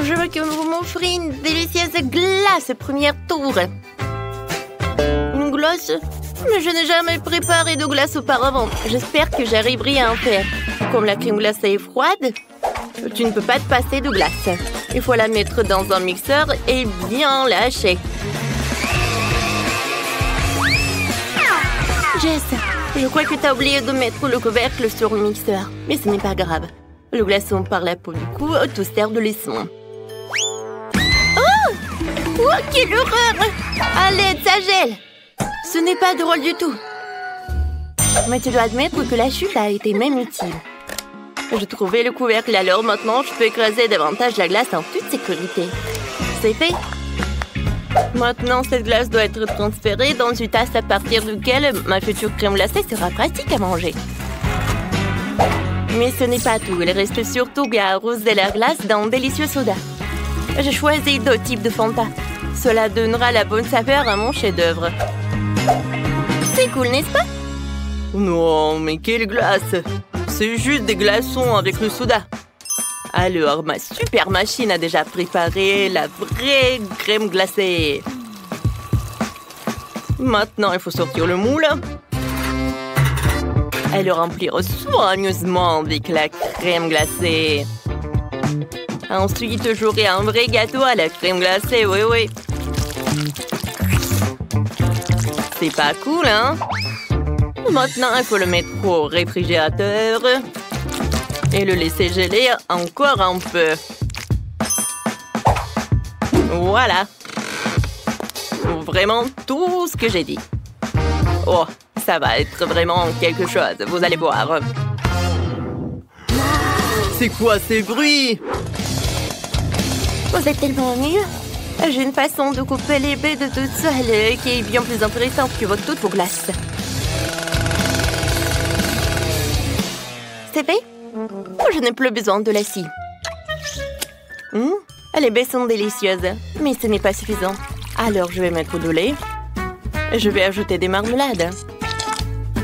Je veux que vous m'offriez une délicieuse glace au premier tour. Une glace? Mais je n'ai jamais préparé de glace auparavant. J'espère que j'arriverai à en faire. Comme la crème glacée est froide, tu ne peux pas te passer de glace. Il faut la mettre dans un mixeur et bien lâcher. Jess, je crois que tu as oublié de mettre le couvercle sur le mixeur. Mais ce n'est pas grave. Le glaçon par la peau du cou te sert de leçon. Oh, quelle horreur! À l'aide, ça gèle! Ce n'est pas drôle du tout. Mais tu dois admettre que la chute a été même utile. J'ai trouvé le couvercle, alors maintenant je peux écraser davantage la glace en toute sécurité. C'est fait. Maintenant, cette glace doit être transférée dans une tasse à partir duquel ma future crème glacée sera pratique à manger. Mais ce n'est pas tout. Il reste surtout à arroser la glace d'un délicieux soda. J'ai choisi 2 types de Fanta. Cela donnera la bonne saveur à mon chef-d'œuvre. C'est cool, n'est-ce pas? Non, mais quelle glace! C'est juste des glaçons avec le soda. Alors, ma super machine a déjà préparé la vraie crème glacée. Maintenant, il faut sortir le moule et le remplir soigneusement avec la crème glacée. Ensuite, j'aurai un vrai gâteau à la crème glacée, oui. C'est pas cool, hein? Maintenant, il faut le mettre au réfrigérateur et le laisser geler encore un peu. Voilà. Vraiment tout ce que j'ai dit. Oh, ça va être vraiment quelque chose, vous allez voir. C'est quoi ces bruits? Vous êtes tellement mieux. J'ai une façon de couper les baies de toute seule qui est bien plus intéressante que toutes vos glaces. C'est fait? Je n'ai plus besoin de la scie. Les baies sont délicieuses, mais ce n'est pas suffisant. Alors, je vais mettre du lait. Je vais ajouter des marmelades.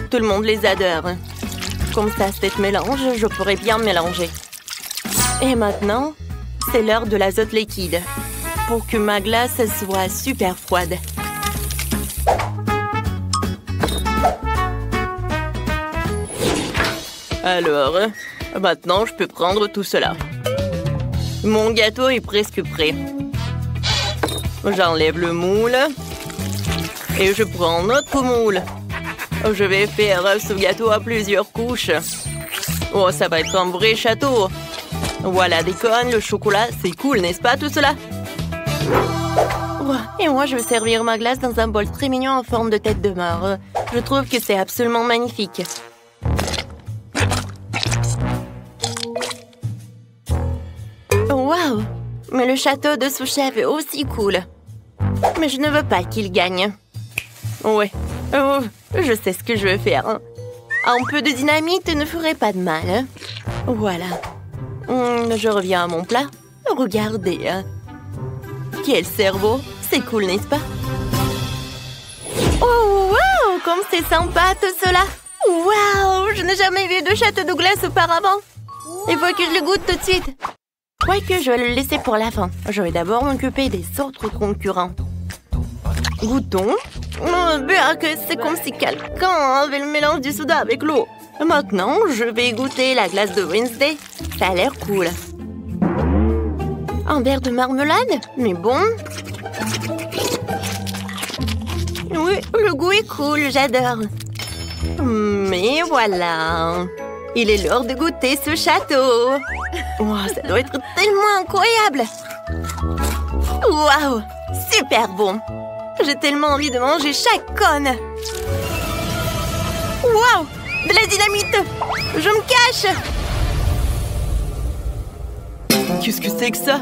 Tout le monde les adore. Comme ça, cette mélange, je pourrais bien mélanger. Et maintenant, c'est l'heure de l'azote liquide pour que ma glace soit super froide. Alors, maintenant, je peux prendre tout cela. Mon gâteau est presque prêt. J'enlève le moule et je prends un autre moule. Je vais faire ce gâteau à plusieurs couches. Oh, ça va être un vrai château. Voilà des cônes, le chocolat, c'est cool, n'est-ce pas tout cela? Oh, et moi, je vais servir ma glace dans un bol très mignon en forme de tête de mort. Je trouve que c'est absolument magnifique. Waouh! Mais le château de sous-chef est aussi cool. Mais je ne veux pas qu'il gagne. Ouais, je sais ce que je veux faire. Un peu de dynamite ne ferait pas de mal. Voilà. Je reviens à mon plat. Regardez. Quel cerveau! C'est cool, n'est-ce pas? Oh, wow! Comme c'est sympa tout cela! Wow! Je n'ai jamais vu de château de glace auparavant. Il faut que je le goûte tout de suite. Quoique, je vais le laisser pour la fin. Je vais d'abord m'occuper des autres concurrents. Goûtons. Bien que c'est comme si quelqu'un avait le mélange du soda avec l'eau. Maintenant, je vais goûter la glace de Wednesday. Ça a l'air cool. Un verre de marmelade? Mais bon. Oui, le goût est cool, j'adore. Mais voilà. Il est l'heure de goûter ce château. Wow, ça doit être tellement incroyable. Waouh, super bon. J'ai tellement envie de manger chaque cône. Waouh, de la dynamite. Je me cache. Qu'est-ce que c'est que ça?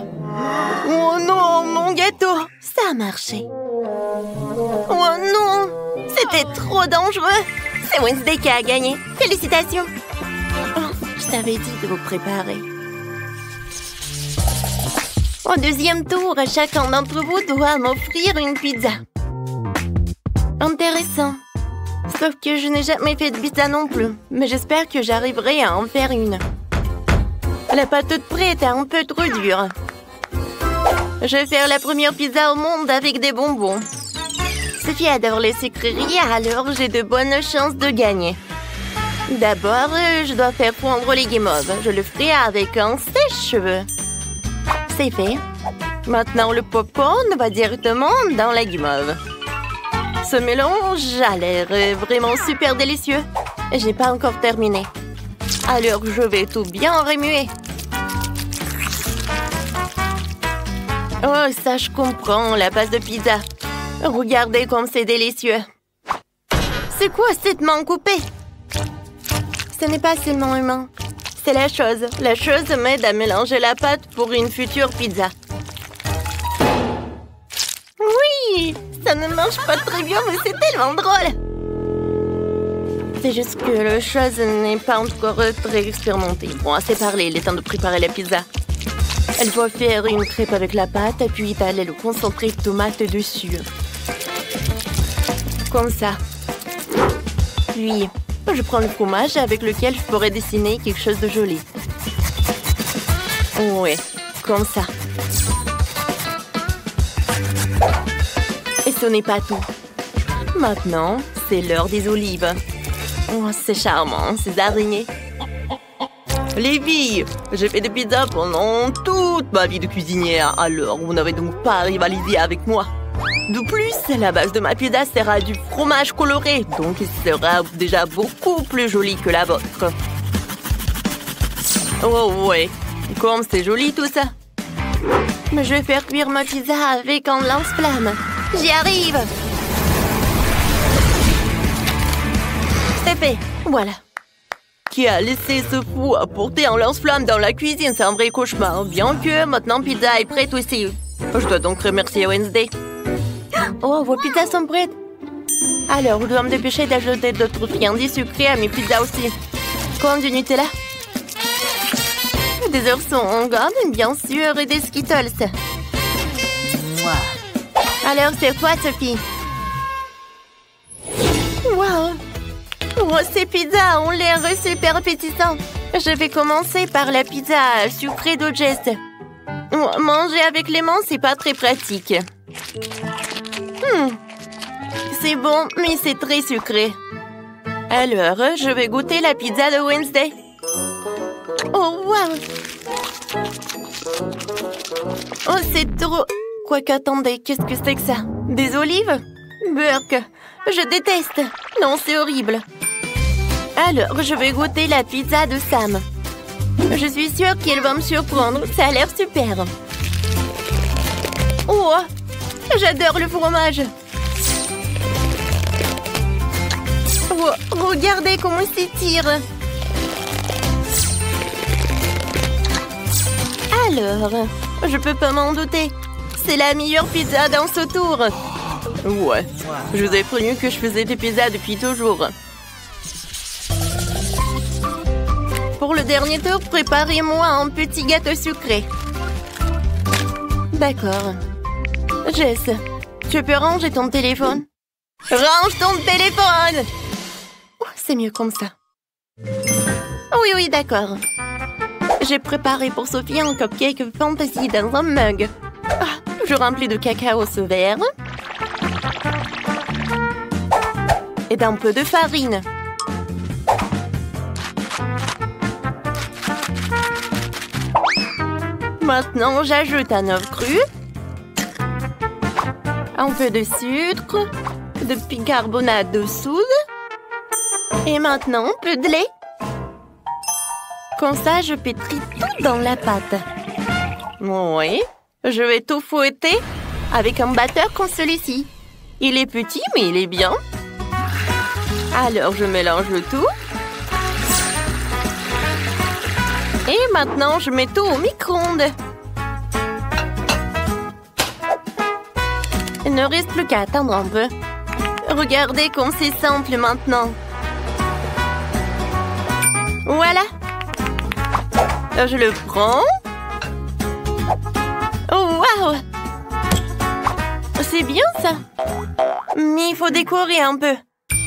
Oh non, mon gâteau. Ça a marché. Oh non, c'était trop dangereux. C'est Wednesday qui a gagné. Félicitations. Oh, je t'avais dit de vous préparer. Au deuxième tour, chacun d'entre vous doit m'offrir une pizza. Intéressant. Sauf que je n'ai jamais fait de pizza non plus. Mais j'espère que j'arriverai à en faire une. La pâte toute prête est un peu trop dure. Je vais faire la première pizza au monde avec des bonbons. Sophie adore les sucreries, alors j'ai de bonnes chances de gagner. D'abord, je dois faire fondre les guimauves. Je le ferai avec un sèche-cheveux. C'est fait. Maintenant, le popcorn va directement dans la guimauve. Ce mélange a l'air vraiment super délicieux. Je n'ai pas encore terminé. Alors, je vais tout bien remuer. Oh, ça, je comprends, la pâte de pizza. Regardez comme c'est délicieux. C'est quoi cette main coupée? Ce n'est pas seulement humain. C'est la chose. La chose m'aide à mélanger la pâte pour une future pizza. Oui, ça ne marche pas très bien, mais c'est tellement drôle. C'est juste que la chose n'est pas encore très expérimentée. Bon, assez parlé, il est temps de préparer la pizza. Elle va faire une crêpe avec la pâte, puis étaler le concentré de tomate dessus. Comme ça. Puis, je prends le fromage avec lequel je pourrais dessiner quelque chose de joli. Ouais, comme ça. Et ce n'est pas tout. Maintenant, c'est l'heure des olives. Oh, c'est charmant, ces araignées. Les filles, j'ai fait des pizzas pendant toute ma vie de cuisinière, alors vous n'avez donc pas rivalisé avec moi. De plus, la base de ma pizza sera du fromage coloré, donc il sera déjà beaucoup plus joli que la vôtre. Oh ouais, comme c'est joli tout ça. Mais je vais faire cuire ma pizza avec un lance-flamme. J'y arrive. C'est fait, voilà. Qui a laissé ce fou apporter un lance-flamme dans la cuisine? C'est un vrai cauchemar. Bien que maintenant pizza est prête aussi. Je dois donc remercier Wednesday. Oh, vos pizzas sont prêtes. Alors, je dois me dépêcher d'ajouter d'autres friandises sucrées à mes pizzas aussi. Comme du Nutella. Des oeufs en gomme, bien sûr, et des Skittles. Alors, c'est quoi, Sophie? Wow! Oh, ces pizzas ont l'air super appétissants. Je vais commencer par la pizza sucrée de Jess. Manger avec les mains, c'est pas très pratique. C'est bon, mais c'est très sucré. Alors, je vais goûter la pizza de Wednesday. Oh, wow! Oh, c'est trop... Quoique, attendez, qu'est-ce que c'est que ça? Des olives? Burk! Je déteste! Non, c'est horrible. Alors, je vais goûter la pizza de Sam. Je suis sûre qu'elle va me surprendre. Ça a l'air super. Oh! J'adore le fromage. Oh, regardez comment il s'étire. Alors, je peux pas m'en douter. C'est la meilleure pizza dans ce tour. Ouais, je vous ai prévenu que je faisais des pizzas depuis toujours. Pour le dernier tour, préparez-moi un petit gâteau sucré. D'accord. Jess, tu peux ranger ton téléphone? Range ton téléphone! Oh, c'est mieux comme ça. Oui, d'accord. J'ai préparé pour Sophie un cupcake fantasy dans un mug. Je remplis de cacao ce verre. Et d'un peu de farine. Maintenant, j'ajoute un œuf cru. Un peu de sucre. De bicarbonate de soude. Et maintenant, un peu de lait. Comme ça, je pétris tout dans la pâte. Oui. Je vais tout fouetter avec un batteur comme celui-ci. Il est petit, mais il est bien. Alors, je mélange le tout. Et maintenant, je mets tout au micro-ondes. Il ne reste plus qu'à attendre un peu. Regardez comme c'est simple maintenant. Voilà. Je le prends. Oh, waouh! C'est bien ça. Mais il faut décorer un peu.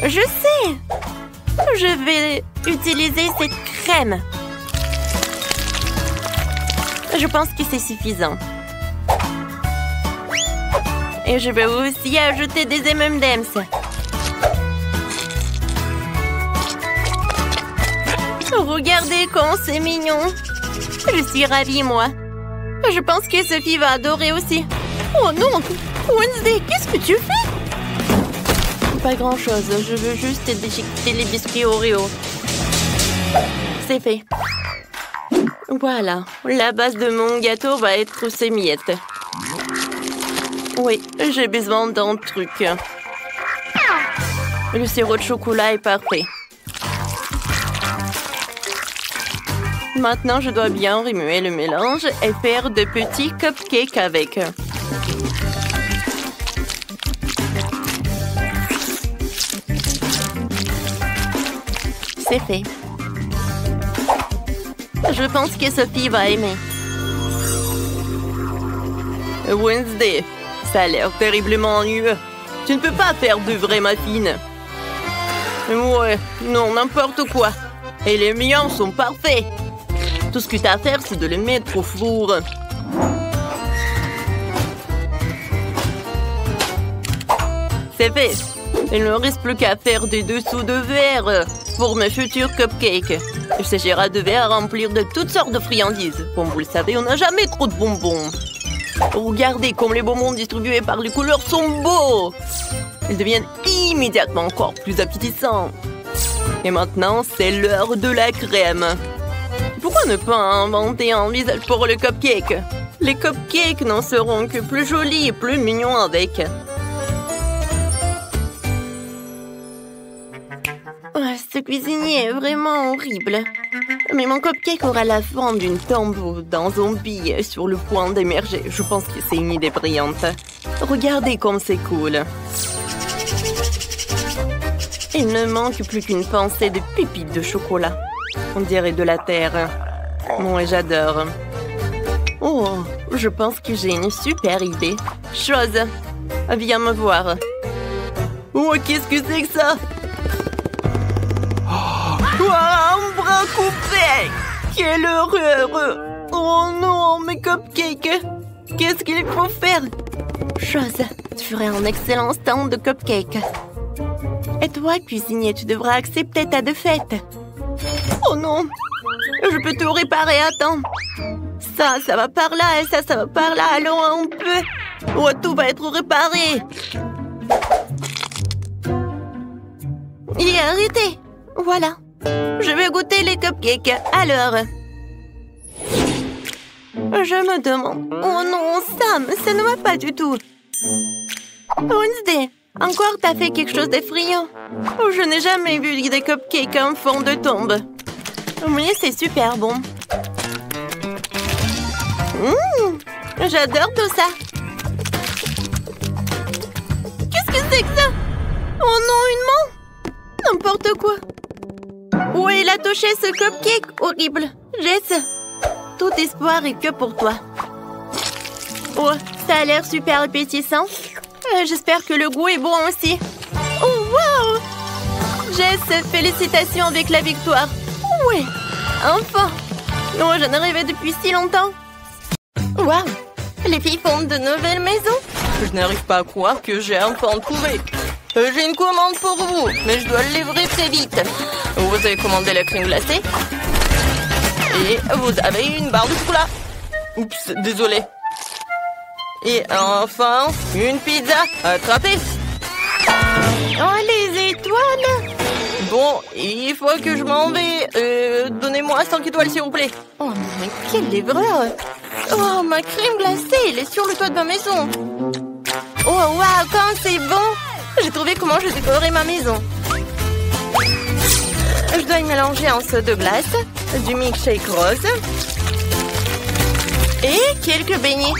Je sais. Je vais utiliser cette crème. Je pense que c'est suffisant. Et je vais aussi ajouter des M&M's. Regardez comme c'est mignon. Je suis ravie, moi. Je pense que Sophie va adorer aussi. Oh non! Wednesday, qu'est-ce que tu fais? Pas grand-chose. Je veux juste déchiqueter les biscuits Oreo. C'est fait. Voilà. La base de mon gâteau va être ces miettes. Oui, j'ai besoin d'un truc. Le sirop de chocolat est parfait. Maintenant, je dois bien remuer le mélange et faire de petits cupcakes avec. C'est fait. Je pense que Sophie va aimer. Wednesday, ça a l'air terriblement ennuyeux. Tu ne peux pas faire de vrais muffins. Ouais, non, n'importe quoi. Et les miens sont parfaits. Tout ce que tu as à faire, c'est de les mettre au four. C'est fait. Il ne me reste plus qu'à faire des dessous de verre pour mes futurs cupcakes. Il s'agira de verre à remplir de toutes sortes de friandises. Comme vous le savez, on n'a jamais trop de bonbons. Regardez comme les bonbons distribués par les couleurs sont beaux. Ils deviennent immédiatement encore plus appétissants. Et maintenant, c'est l'heure de la crème. Pourquoi ne pas inventer un visage pour le cupcake? Les cupcakes n'en seront que plus jolis et plus mignons avec. Oh, ce cuisinier est vraiment horrible. Mais mon cupcake aura la forme d'une tombe d'un zombie sur le point d'émerger. Je pense que c'est une idée brillante. Regardez comme c'est cool. Il ne manque plus qu'une pincée de pépites de chocolat. On dirait de la terre. Moi, j'adore. Oh, je pense que j'ai une super idée. Chose, viens me voir. Oh, qu'est-ce que c'est que ça? Oh, un bras coupé! Quelle horreur! Oh non, mes cupcakes! Qu'est-ce qu'il faut faire? Chose, tu ferais un excellent stand de cupcakes. Et toi, cuisinier, tu devras accepter ta défaite. Oh non! Je peux tout réparer, attends. Ça va par là et ça va par là. Alors on peut... Oh, tout va être réparé. Et arrêtez. Voilà. Je vais goûter les cupcakes. Alors... Je me demande... Oh non, Sam, ça ne va pas du tout. Wednesday, encore t'as fait quelque chose d'effrayant. Oh, je n'ai jamais vu des cupcakes en fond de tombe. Oui, c'est super bon. J'adore tout ça. Qu'est-ce que c'est que ça? Oh non, une main? N'importe quoi. Où il a touché ce cupcake horrible? Jess, tout espoir est que pour toi. Oh, ça a l'air super appétissant. J'espère que le goût est bon aussi. Oh, wow! Jess, félicitations avec la victoire. Oui, enfin. Oh, j'en rêvais depuis si longtemps. Waouh! Les filles font de nouvelles maisons. Je n'arrive pas à croire que j'ai enfin trouvé. J'ai une commande pour vous, mais je dois le livrer très vite. Vous avez commandé la crème glacée. Et vous avez une barre de chocolat. Oups, désolé. Et enfin, une pizza. Attrapez. Oh, les étoiles. Bon, il faut que je m'en vais. Donnez-moi 5 étoiles, s'il vous plaît. Oh, mais quel livreur! Oh, ma crème glacée, elle est sur le toit de ma maison. Oh, waouh, quand c'est bon! J'ai trouvé comment je décorerais ma maison. Je dois y mélanger un seau de glace, du milkshake rose et quelques beignets.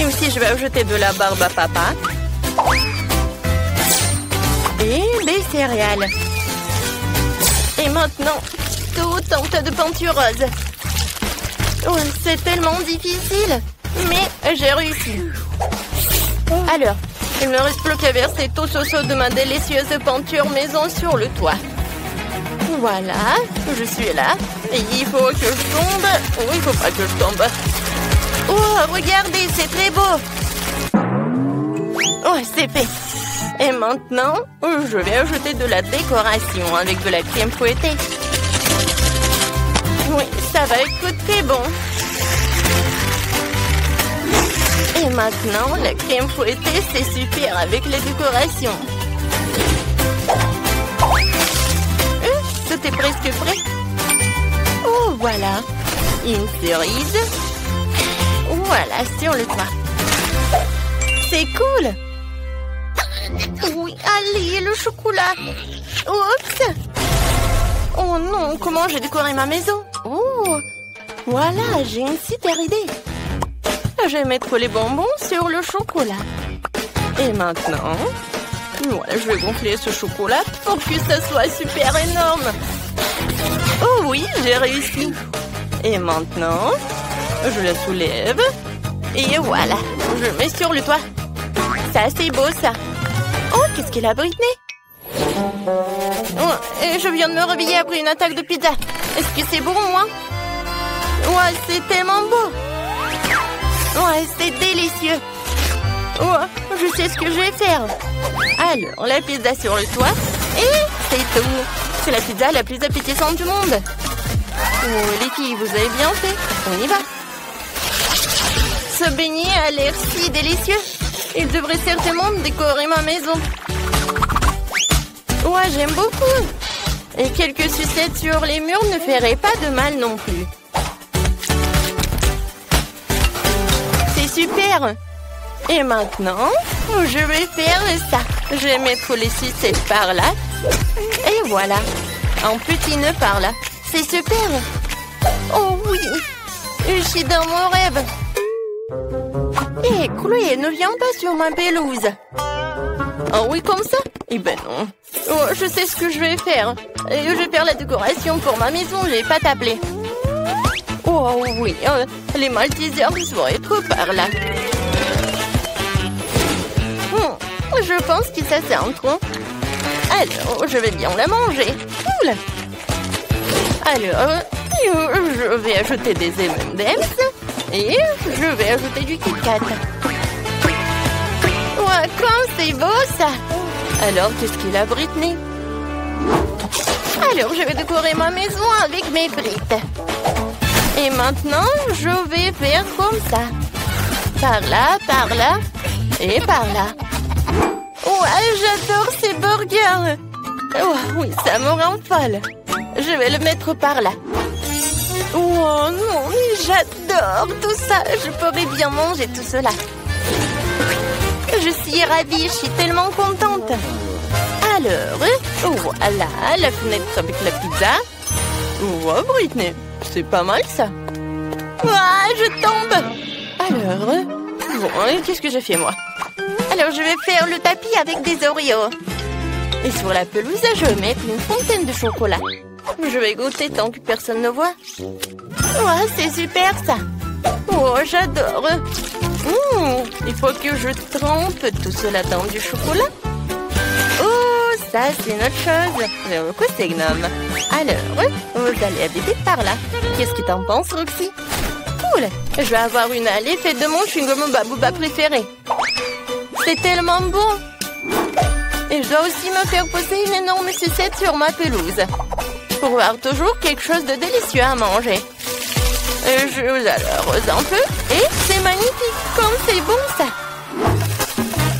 Et aussi, je vais ajouter de la barbe à papa. Et des céréales. Et maintenant, tout un tas de peinture rose. Oh, c'est tellement difficile. Mais j'ai réussi. Alors, il ne me reste plus qu'à verser tout ce seau de ma délicieuse peinture maison sur le toit. Voilà, je suis là. Et il faut que je tombe. Oh, il ne faut pas que je tombe. Oh, regardez, c'est très beau. Ouais, c'est fait. Et maintenant, je vais ajouter de la décoration avec de la crème fouettée. Oui, ça va être très bon. Et maintenant, la crème fouettée, c'est super avec les décorations. Tout est presque prêt. Oh, voilà. Une cerise. Voilà, sur le toit. C'est cool. Oui, allez, le chocolat. Oups. Oh non, comment j'ai décoré ma maison? Oh, voilà, j'ai une super idée. Je vais mettre les bonbons sur le chocolat. Et maintenant, voilà, je vais gonfler ce chocolat pour que ça soit super énorme. Oh oui, j'ai réussi. Et maintenant, je la soulève. Et voilà, je mets sur le toit. Ça, c'est beau, ça. Oh, qu'est-ce qu'elle a, Britney? Oh, et je viens de me réveiller après une attaque de pizza. Est-ce que c'est bon, moi? Ouais, c'est tellement beau. Ouais, c'est délicieux. Oh, je sais ce que je vais faire. Alors, la pizza sur le toit. Et c'est tout. C'est la pizza la plus appétissante du monde. Oh, les filles, vous avez bien fait. On y va. Ce beignet a l'air si délicieux. Il devrait certainement décorer ma maison. Ouais, j'aime beaucoup. Et quelques sucettes sur les murs ne feraient pas de mal non plus. C'est super. Et maintenant, je vais faire ça. Je vais mettre les sucettes par là. Et voilà. Un petit nœud par là. C'est super. Oh oui. Je suis dans mon rêve. Hé, Chloé, ne viens pas sur ma pelouse. Oh oui, comme ça? Eh ben non. Oh, je sais ce que je vais faire. Je vais faire la décoration pour ma maison, je vais pas t'appeler. Oh oui, les Maltesers vont être par là. Je pense que ça c'est un tronc. Alors, je vais bien la manger. Cool. Alors, je vais ajouter des M&M's et je vais ajouter du Kit Kat. Ouais, comme c'est beau ça. Alors, qu'est-ce qu'il a, Britney? Alors, je vais décorer ma maison avec mes briques. Et maintenant, je vais faire comme ça. Par là, et par là. Ouais, j'adore ces burgers. Oh, oui, ça me rend folle. Je vais le mettre par là. Oh non, mais j'adore tout ça. Je pourrais bien manger tout cela. Je suis ravie, je suis tellement contente. Alors, voilà, la fenêtre avec la pizza. Oh, Britney, c'est pas mal ça. Ah, je tombe. Alors, bon, qu'est-ce que j'ai fait moi? Alors, je vais faire le tapis avec des Oreos. Et sur la pelouse, je vais mettre une fontaine de chocolat. Je vais goûter tant que personne ne voit. Ouais, c'est super ça. Oh, j'adore. Il faut que je trempe tout cela dans du chocolat. Oh, ça, c'est une autre chose. Le côté gnome. Alors, vous allez habiter par là. Qu'est-ce que t'en penses, Roxy? Cool. Je vais avoir une allée faite de mon chewing-gum Babouba préféré. C'est tellement bon. Et je dois aussi me faire poser une énorme sucette sur ma pelouse. Pour avoir toujours quelque chose de délicieux à manger. Je vous arrose un peu. Et c'est magnifique. Comme c'est bon ça.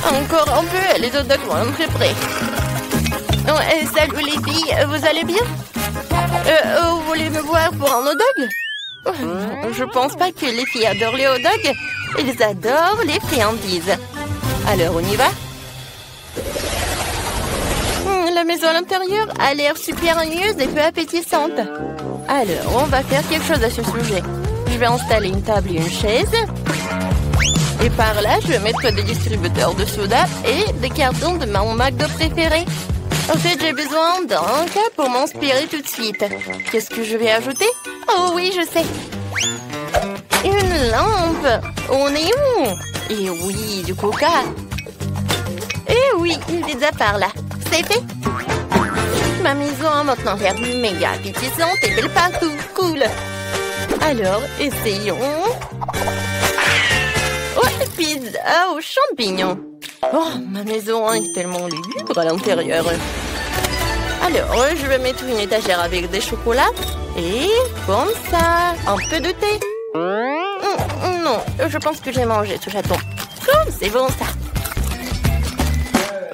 Encore un peu, les hot dogs vont entrer prêts. Salut les filles, vous allez bien? Vous voulez me voir pour un hot dog? Je pense pas que les filles adorent les hot dogs. Ils adorent les friandises. Alors, on y va? La maison à l'intérieur a l'air super hargneuse et peu appétissante. Alors, on va faire quelque chose à ce sujet. Je vais installer une table et une chaise. Et par là, je vais mettre des distributeurs de soda et des cartons de mon McDo préféré. En fait, j'ai besoin d'un cas pour m'inspirer tout de suite. Qu'est-ce que je vais ajouter? Oh oui, je sais. Une lampe. On est où? Et oui, du coca. Et oui, une pizza par là. C'est fait. Ma maison a maintenant l'air méga appétissante et belle partout. Cool. Alors, essayons. Ouais, pizza aux champignons. Oh, ma maison est tellement lugubre à l'intérieur. Alors, je vais mettre une étagère avec des chocolats. Et comme ça, un peu de thé. Non, je pense que j'ai mangé ce chaton. Comme c'est bon ça.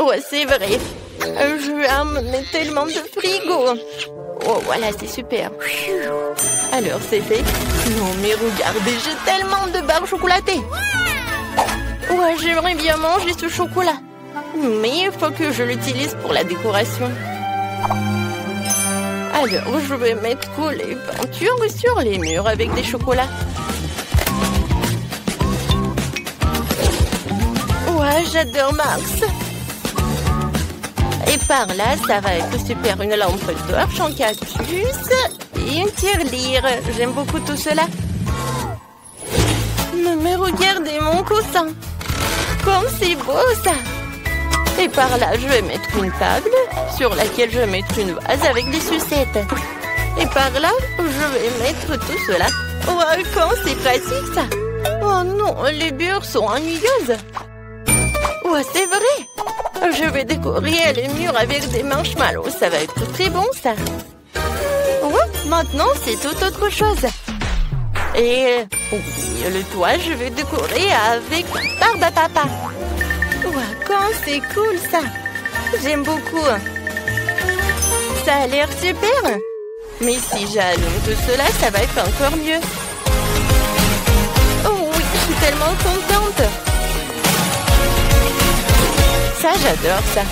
Ouais, c'est vrai. Je vais amener tellement de frigo. Oh, voilà, c'est super. Alors, c'est fait. Non, mais regardez, j'ai tellement de barres chocolatées. Ouais, j'aimerais bien manger ce chocolat. Mais il faut que je l'utilise pour la décoration. Alors, je vais mettre les peintures sur les murs avec des chocolats. Ouais, j'adore Max. Et par là, ça va être super. Une lampe torche en cactus et une tirelire. J'aime beaucoup tout cela. Mais regardez mon coussin. Comme c'est beau ça. Et par là, je vais mettre une table sur laquelle je vais mettre une vase avec des sucettes. Et par là, je vais mettre tout cela. Oh, comme c'est pratique ça. Oh non, les murs sont ennuyeuses. Ouais, c'est vrai. Je vais décorer les murs avec des marshmallows. Ça va être très bon ça. Ouais, maintenant, c'est tout autre chose. Et oui, le toit, je vais décorer avec barbe à papa. Ouais, quand c'est cool ça. J'aime beaucoup. Ça a l'air super. Mais si j'allume tout cela, ça va être encore mieux. Oh oui, je suis tellement contente. Ça, j'adore ça.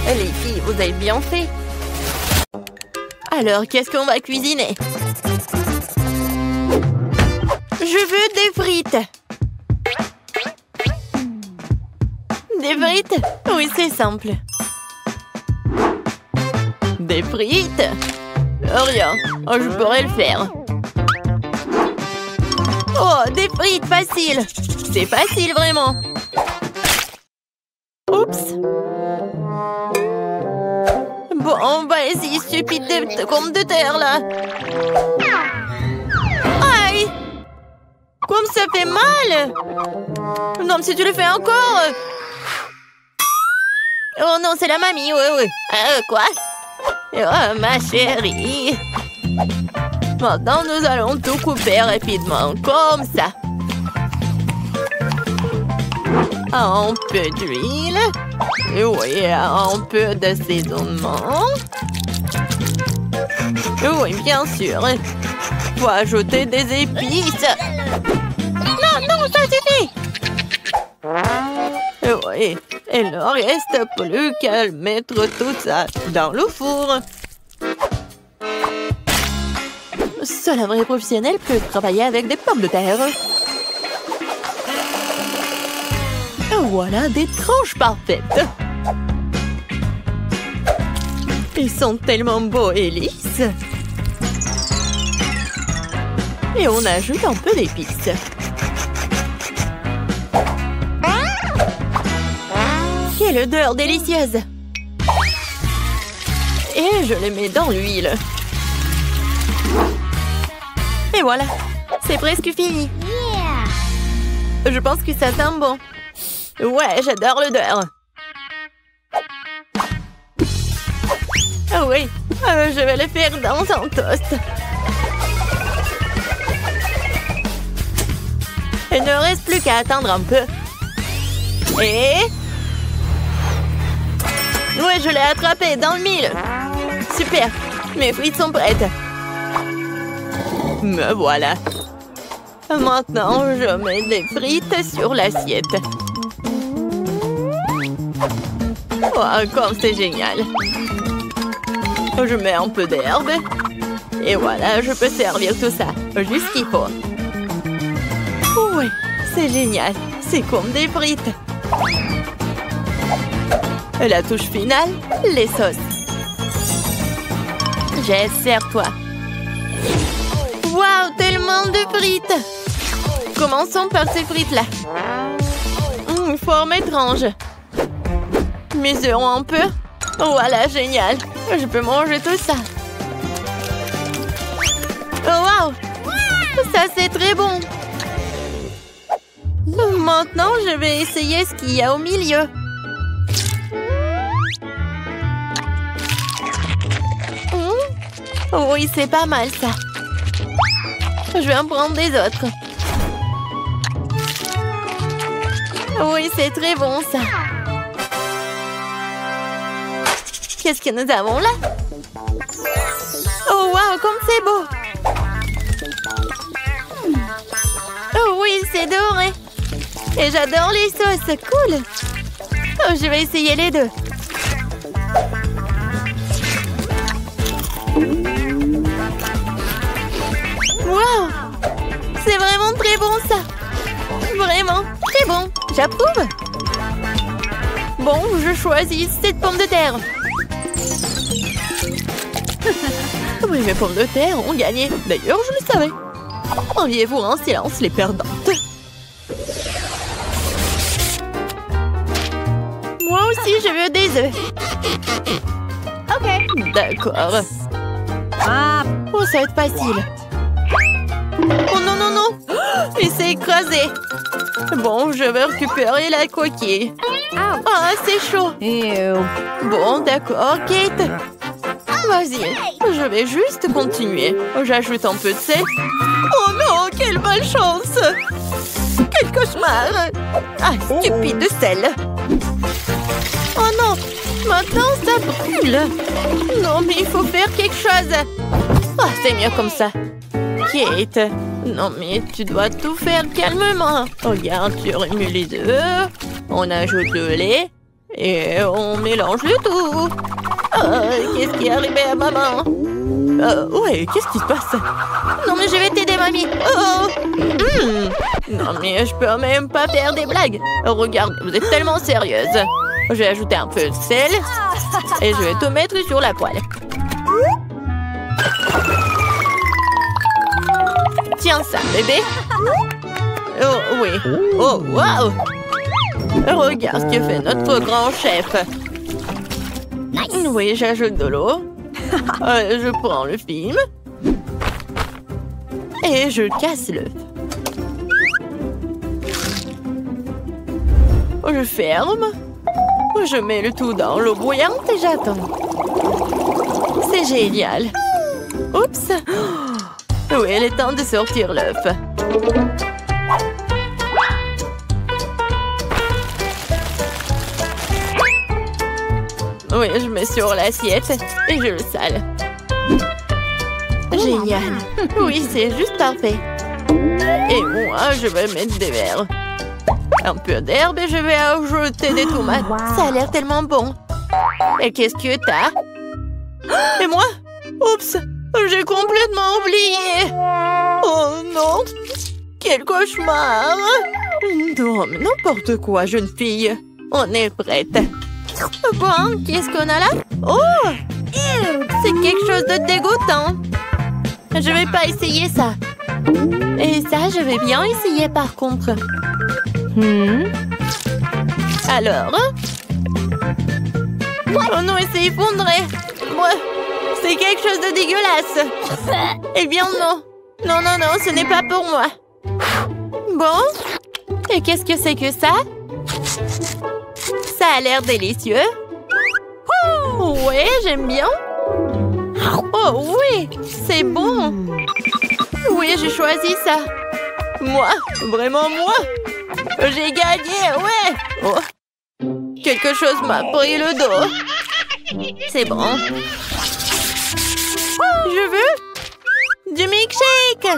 Les filles, vous avez bien fait. Alors, qu'est-ce qu'on va cuisiner? Je veux des frites. Des frites? Oui, c'est simple. Des frites? Rien. Oh, je pourrais le faire. Oh, des frites, facile. C'est facile, vraiment. Oups. Bon, vas-y, stupide de compte de terre, là. Aïe! Comme ça fait mal! Non, mais si tu le fais encore... Oh non, c'est la mamie, oui. Quoi? Oh, ma chérie. Maintenant, nous allons tout couper rapidement, comme ça. Un peu d'huile. Oui, un peu d'assaisonnement. Oui, bien sûr. Faut ajouter des épices. Non, ça suffit. Oui, il ne reste plus qu'à mettre tout ça dans le four. Seul un vrai professionnel peut travailler avec des pommes de terre. Voilà des tranches parfaites. Ils sont tellement beaux et lisses. Et on ajoute un peu d'épices. Quelle odeur délicieuse! Et je les mets dans l'huile. Et voilà, c'est presque fini. Je pense que ça sent bon. Ouais, j'adore l'odeur. Ah oui, je vais le faire dans un toast. Il ne reste plus qu'à attendre un peu. Et... ouais, je l'ai attrapé dans le mille. Super, mes frites sont prêtes. Me voilà. Maintenant, je mets des frites sur l'assiette. Oh, comme c'est génial. Je mets un peu d'herbe. Et voilà, je peux servir tout ça. Juste ce qu'il faut. Oui, c'est génial. C'est comme des frites. La touche finale, les sauces. Jess, serre-toi. Waouh, tellement de frites. Commençons par ces frites-là. Forme étrange. Mesurons un peu. Voilà, génial. Je peux manger tout ça. Oh, waouh. Ça, c'est très bon. Maintenant, je vais essayer ce qu'il y a au milieu. Oui, c'est pas mal ça. Je vais en prendre des autres. Oui, c'est très bon ça. Qu'est-ce que nous avons là? Oh, wow, comme c'est beau! Oh oui, c'est doré! Et j'adore les sauces, cool! Oh, je vais essayer les deux. Wow! C'est vraiment très bon ça! Vraiment, très bon! J'approuve! Bon, je choisis cette pomme de terre. Oui, mes pommes de terre ont gagné. D'ailleurs, je le savais. Enviez-vous en silence les perdantes. Moi aussi, je veux des œufs. Ok. D'accord. Oh, ça va être facile. Oh non, non, non. Il s'est écrasé. Bon, je vais récupérer la coquille. Ah, c'est chaud. Bon, d'accord, Kate. Vas-y, je vais juste continuer. J'ajoute un peu de sel. Oh non, quelle malchance! Quel cauchemar! Ah, stupide de sel! Oh non, maintenant ça brûle! Non, mais il faut faire quelque chose! Ah, c'est mieux comme ça. Kate, non mais tu dois tout faire calmement. Regarde, tu remues les œufs, on ajoute le lait et on mélange le tout. Qu'est-ce qui est arrivé à maman? Ouais, qu'est-ce qui se passe? Non, mais je vais t'aider, mamie. Non, mais je peux même pas faire des blagues. Regarde, vous êtes tellement sérieuse. Je vais ajouter un peu de sel et je vais tout mettre sur la poêle. Tiens ça, bébé. Oh, oui. Oh, wow. Regarde ce que fait notre grand chef. Oui, j'ajoute de l'eau. Je prends le film. Et je casse l'œuf. Je ferme. Je mets le tout dans l'eau bouillante et j'attends. C'est génial. Oups. Oui, il est temps de sortir l'œuf. Oui, je mets sur l'assiette et je le sale. Génial. Oui, c'est juste parfait. Et moi, je vais mettre des verres. Un peu d'herbe et je vais ajouter des tomates. Ça a l'air tellement bon. Et qu'est-ce que t'as? Et moi? Oups, j'ai complètement oublié. Oh non, quel cauchemar. Non, mais n'importe quoi, jeune fille. On est prête. Bon, qu'est-ce qu'on a là? Oh! C'est quelque chose de dégoûtant. Je vais pas essayer ça. Et ça, je vais bien essayer par contre. Alors? Oh non, il s'est effondré. C'est quelque chose de dégueulasse. Eh bien non. Non, non, non, ce n'est pas pour moi. Bon. Et qu'est-ce que c'est que ça? Ça a l'air délicieux. Ouais, j'aime bien. Oh oui, c'est bon. Oui, j'ai choisi ça. Moi, vraiment moi. J'ai gagné, ouais. Oh. Quelque chose m'a pris le dos. C'est bon. Je veux du milkshake.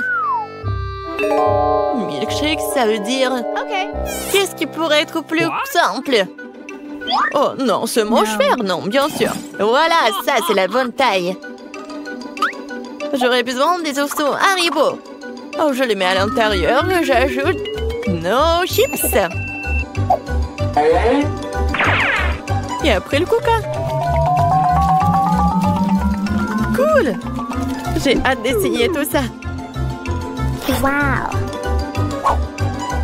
Milkshake, ça veut dire... Qu'est-ce qui pourrait être plus simple? Oh non, ce mange-faire, non, bien sûr. Voilà, ça, c'est la bonne taille. J'aurais besoin des oursons Haribo. Oh, je les mets à l'intérieur et j'ajoute nos chips. Et après le coca. Cool. J'ai hâte d'essayer tout ça. Wow.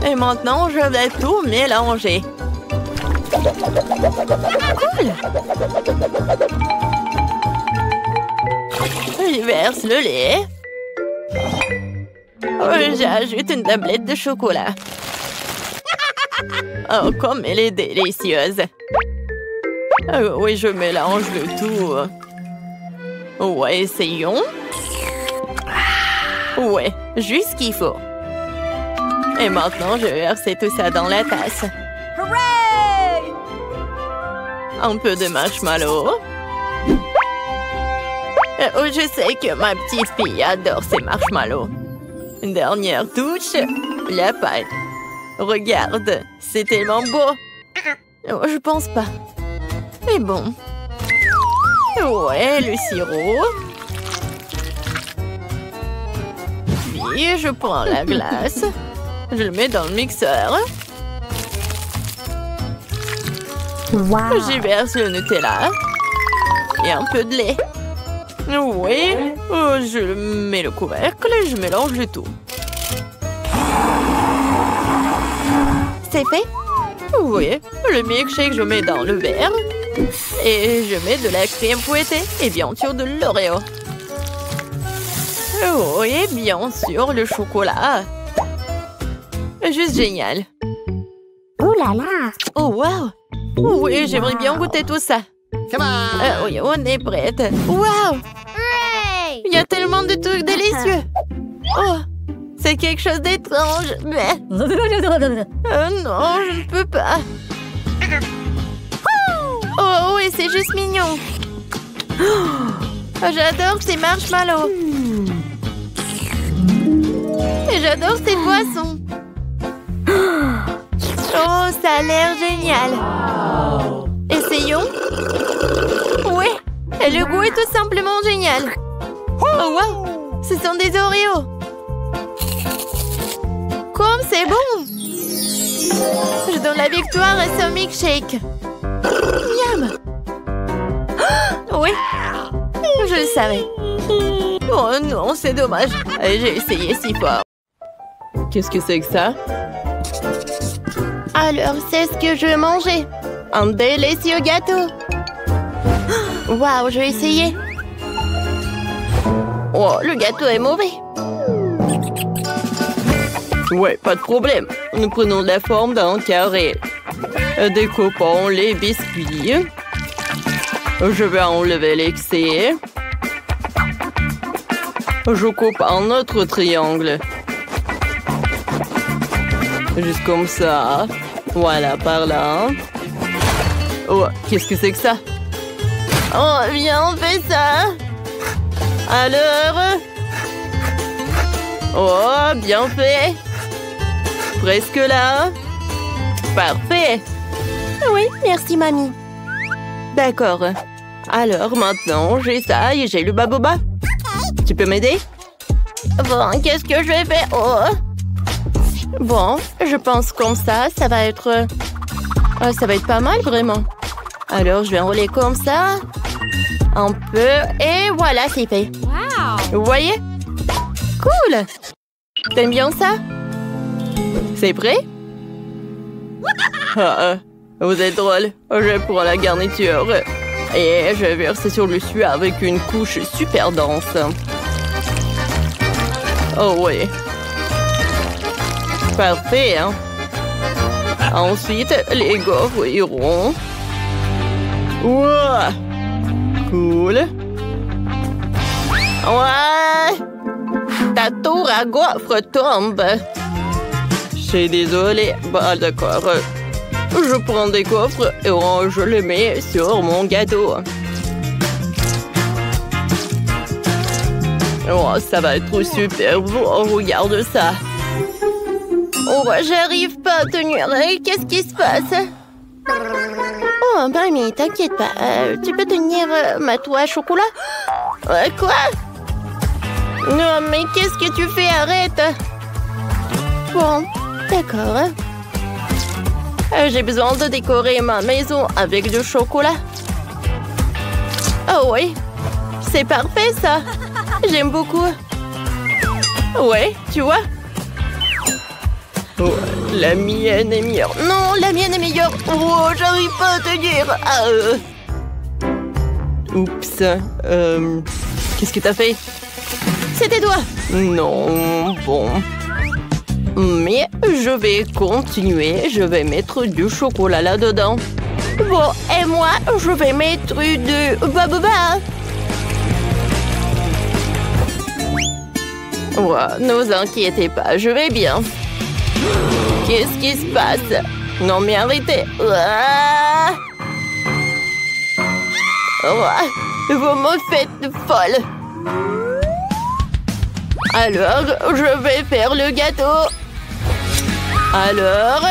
Et maintenant, je vais tout mélanger. Cool. Je verse le lait. J'ajoute une tablette de chocolat. Oh, comme elle est délicieuse. Oui, je mélange le tout. Ouais, essayons. Ouais, juste ce qu'il faut. Et maintenant, je vais verser tout ça dans la tasse. Hooray! Un peu de marshmallow. Oh, je sais que ma petite fille adore ces marshmallows. Une dernière touche, la pâte. Regarde, c'est tellement beau. Oh, je pense pas. Mais bon. Ouais, le sirop. Puis, je prends la glace. Je le mets dans le mixeur. Wow! J'y verse le Nutella. Et un peu de lait. Oui. Oh, je mets le couvercle et je mélange le tout. C'est fait? Oui. Le milkshake, je mets dans le verre. Et je mets de la crème fouettée et bien sûr de l'Oreo. Oh, et bien sûr le chocolat. Juste génial. Oh là là! Oh, wow! Oui, j'aimerais bien goûter tout ça. Oui, on est prête. Wow! Hooray! Il y a tellement de trucs délicieux. Oh, c'est quelque chose d'étrange. Mais... non, je ne peux pas. Oh, oui, c'est juste mignon. Oh, j'adore ces marshmallows. Et j'adore ces boissons. Oh, ça a l'air génial. Essayons. Ouais, et le goût est tout simplement génial. Oh, wow, ce sont des Oreos. Comme c'est bon. Je donne la victoire à ce milkshake. Miam. Oui, je le savais. Oh non, c'est dommage. J'ai essayé si fort. Qu'est-ce que c'est que ça? Alors, c'est ce que je veux manger. Un délicieux gâteau. Waouh, je vais essayer. Oh, le gâteau est mauvais. Ouais, pas de problème. Nous prenons la forme d'un carré. Découpons les biscuits. Je vais enlever l'excès. Je coupe un autre triangle. Juste comme ça. Voilà, par là. Oh, qu'est-ce que c'est que ça? Oh, viens, on fait ça. Alors? Oh, bien fait. Presque là. Parfait. Oui, merci, mamie. D'accord. Alors, maintenant, j'ai ça et j'ai le baboba. Tu peux m'aider? Bon, qu'est-ce que je vais faire? Oh. Bon, je pense comme ça va être... ça va être pas mal, vraiment. Alors, je vais enrouler comme ça. Un peu. Et voilà, c'est fait. Wow! Vous voyez? Cool! T'aimes bien ça? C'est prêt? Vous êtes drôle. Je prends la garniture. Et je verse sur le dessus avec une couche super dense. Oh oui. Parfait, hein? Ensuite, les gaufres iront. Wow! Cool. Ouais! Ta tour à gaufres tombe. Je suis désolée. Bah, d'accord. Je prends des gaufres et je les mets sur mon gâteau. Oh, ça va être super beau. Regarde ça. Oh, j'arrive pas à tenir. Qu'est-ce qui se passe? Oh, mamie, t'inquiète pas. Tu peux tenir ma toile à chocolat? Quoi? Non, mais qu'est-ce que tu fais? Arrête. Bon, d'accord. J'ai besoin de décorer ma maison avec du chocolat. Oh oui, c'est parfait ça. J'aime beaucoup. Ouais, tu vois? Oh, la mienne est meilleure. Non, la mienne est meilleure. Oh, j'arrive pas à tenir. Oups. Qu'est-ce que t'as fait? C'est tes doigts. Non, bon. Mais je vais continuer. Je vais mettre du chocolat là-dedans. Bon, et moi, je vais mettre du baobab. Ouais, ne vous inquiétez pas, je vais bien. Qu'est-ce qui se passe? Non mais arrêtez. Ouah. Ouah. Vous me faites folle. Alors, je vais faire le gâteau. Alors...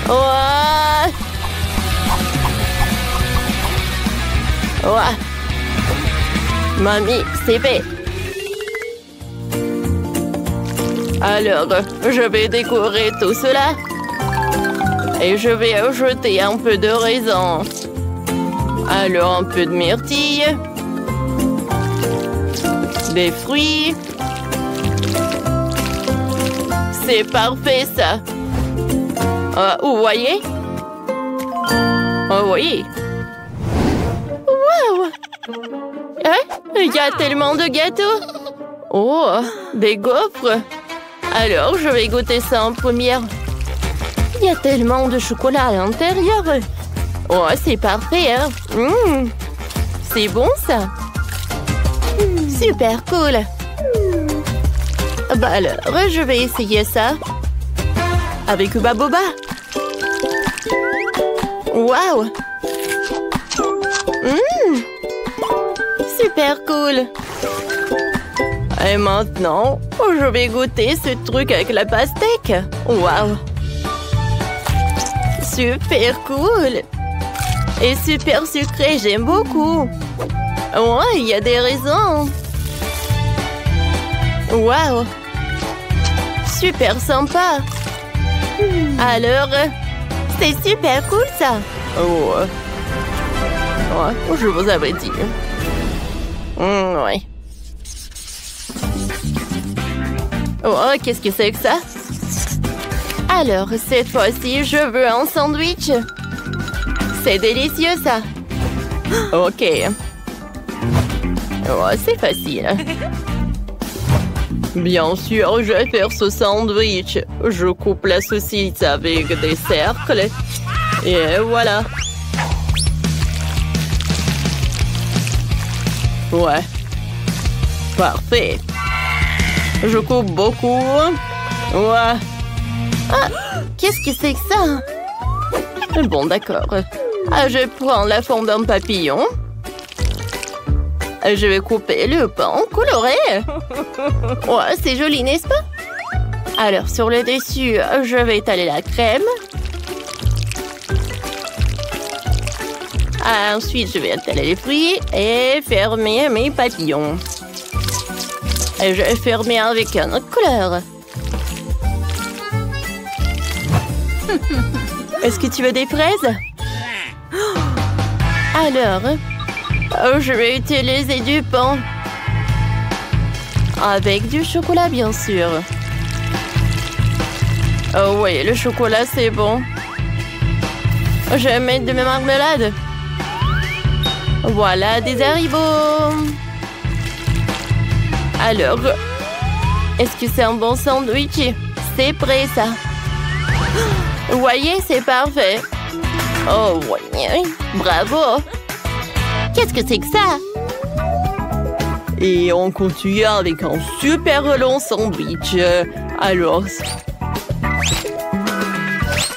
Ouah. Ouah. Mamie, c'est fait. Alors, je vais décorer tout cela. Et je vais ajouter un peu de raisin. Alors, un peu de myrtille. Des fruits. C'est parfait, ça. Vous voyez? Oh oui. Wow! Il y a tellement de gâteaux. Oh, des gaufres. Alors, je vais goûter ça en première. Il y a tellement de chocolat à l'intérieur. Oh, c'est parfait, hein? C'est bon, ça. Super cool. Bah alors, je vais essayer ça. Avec Baboba. Waouh! Super cool. Et maintenant, je vais goûter ce truc avec la pastèque. Waouh! Super cool. Et super sucré, j'aime beaucoup. Ouais, il y a des raisins. Waouh! Super sympa. Alors, c'est super cool ça. Oh, ouais, je vous avais dit. Ouais. Oh, qu'est-ce que c'est que ça? Alors, cette fois-ci, je veux un sandwich. C'est délicieux ça. Ok. Oh, c'est facile. Bien sûr, je vais faire ce sandwich. Je coupe la saucisse avec des cercles. Et voilà. Ouais. Parfait. Je coupe beaucoup. Ouais. Ah, qu'est-ce que c'est que ça? Bon, d'accord. Je prends la forme d'un papillon. Je vais couper le pain coloré. Ouais, c'est joli, n'est-ce pas? Alors, sur le dessus, je vais étaler la crème. Ensuite, je vais étaler les fruits et fermer mes papillons. Et je vais fermer avec une autre couleur. Est-ce que tu veux des fraises? Alors, je vais utiliser du pain. Avec du chocolat, bien sûr. Oh oui, le chocolat, c'est bon. Je vais mettre de ma marmelade. Voilà, des haribots. Alors, est-ce que c'est un bon sandwich? C'est prêt, ça. Vous voyez, c'est parfait. Oh oui, bravo. Qu'est-ce que c'est que ça? Et on continue avec un super long sandwich. Alors,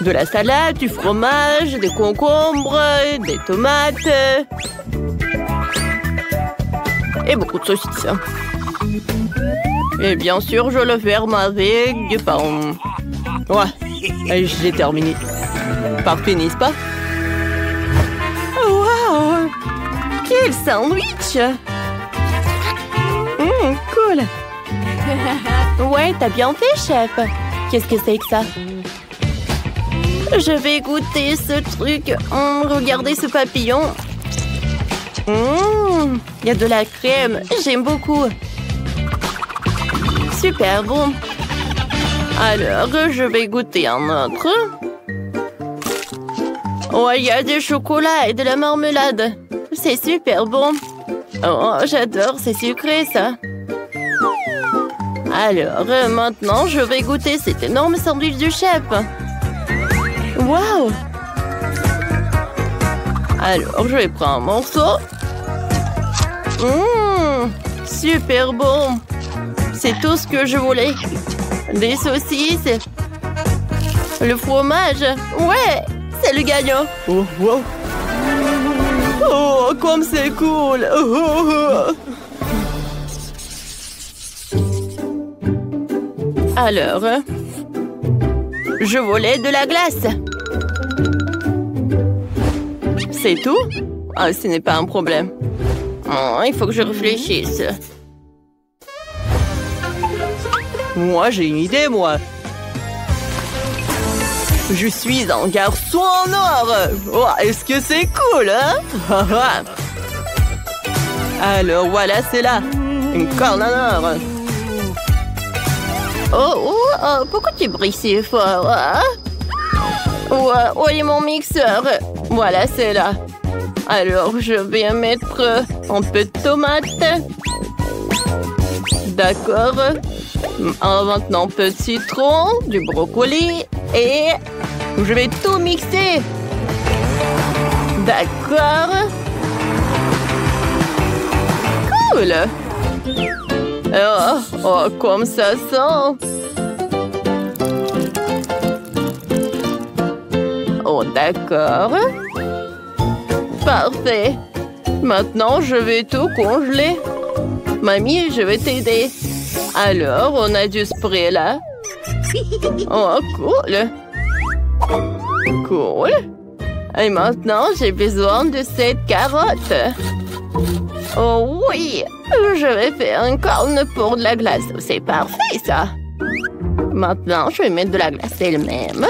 de la salade, du fromage, des concombres, des tomates. Et beaucoup de saucisses. Et bien sûr, je le ferme avec du pain. Ouais, j'ai terminé. Parfait, n'est-ce pas? Wow! Quel sandwich! Cool! Ouais, t'as bien fait, chef. Qu'est-ce que c'est que ça? Je vais goûter ce truc. Regardez ce papillon. Il y a de la crème. J'aime beaucoup. Super bon. Alors, je vais goûter un autre. Oh, il y a du chocolat et de la marmelade. C'est super bon. Oh, j'adore, c'est sucré, ça. Alors, maintenant, je vais goûter cet énorme sandwich du chef. Waouh! Alors, je vais prendre un morceau. Super bon! C'est tout ce que je voulais. Des saucisses. Le fromage. Ouais! C'est le gagnant. Oh, wow! Oh, comme c'est cool! Alors, je voulais de la glace. C'est tout? Ah, ce n'est pas un problème. Oh, il faut que je réfléchisse. Moi, j'ai une idée, moi. Je suis un garçon en or. Oh, est-ce que c'est cool, hein? Alors, voilà, c'est là. Une corne en or. Oh, pourquoi tu brilles si fort, hein? Où est mon mixeur? Voilà, c'est là. Alors, je vais mettre un peu de tomate. D'accord. Maintenant, un peu de citron, du brocoli. Et je vais tout mixer. D'accord. Cool. Oh, comme ça sent. Oh, d'accord. Parfait. Maintenant, je vais tout congeler. Mamie, je vais t'aider. Alors, on a du spray là. Oh, cool. Cool. Et maintenant, j'ai besoin de cette carotte. Oh oui, je vais faire une corne pour de la glace. C'est parfait, ça. Maintenant, je vais mettre de la glace elle-même.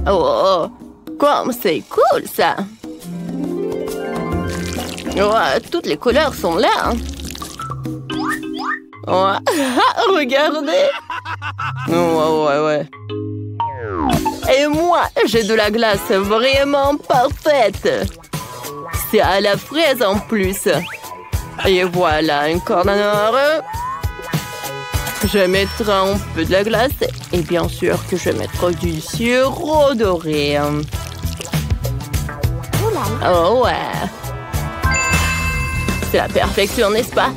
Oh, comme c'est cool, ça. Oh, toutes les couleurs sont là. Oh, regardez. Ouais. Et moi, j'ai de la glace vraiment parfaite. C'est à la fraise en plus. Et voilà, une corne en or. Je mettrai un peu de la glace. Et bien sûr que je mettrai du sirop doré. Oh ouais. C'est la perfection, n'est-ce pas?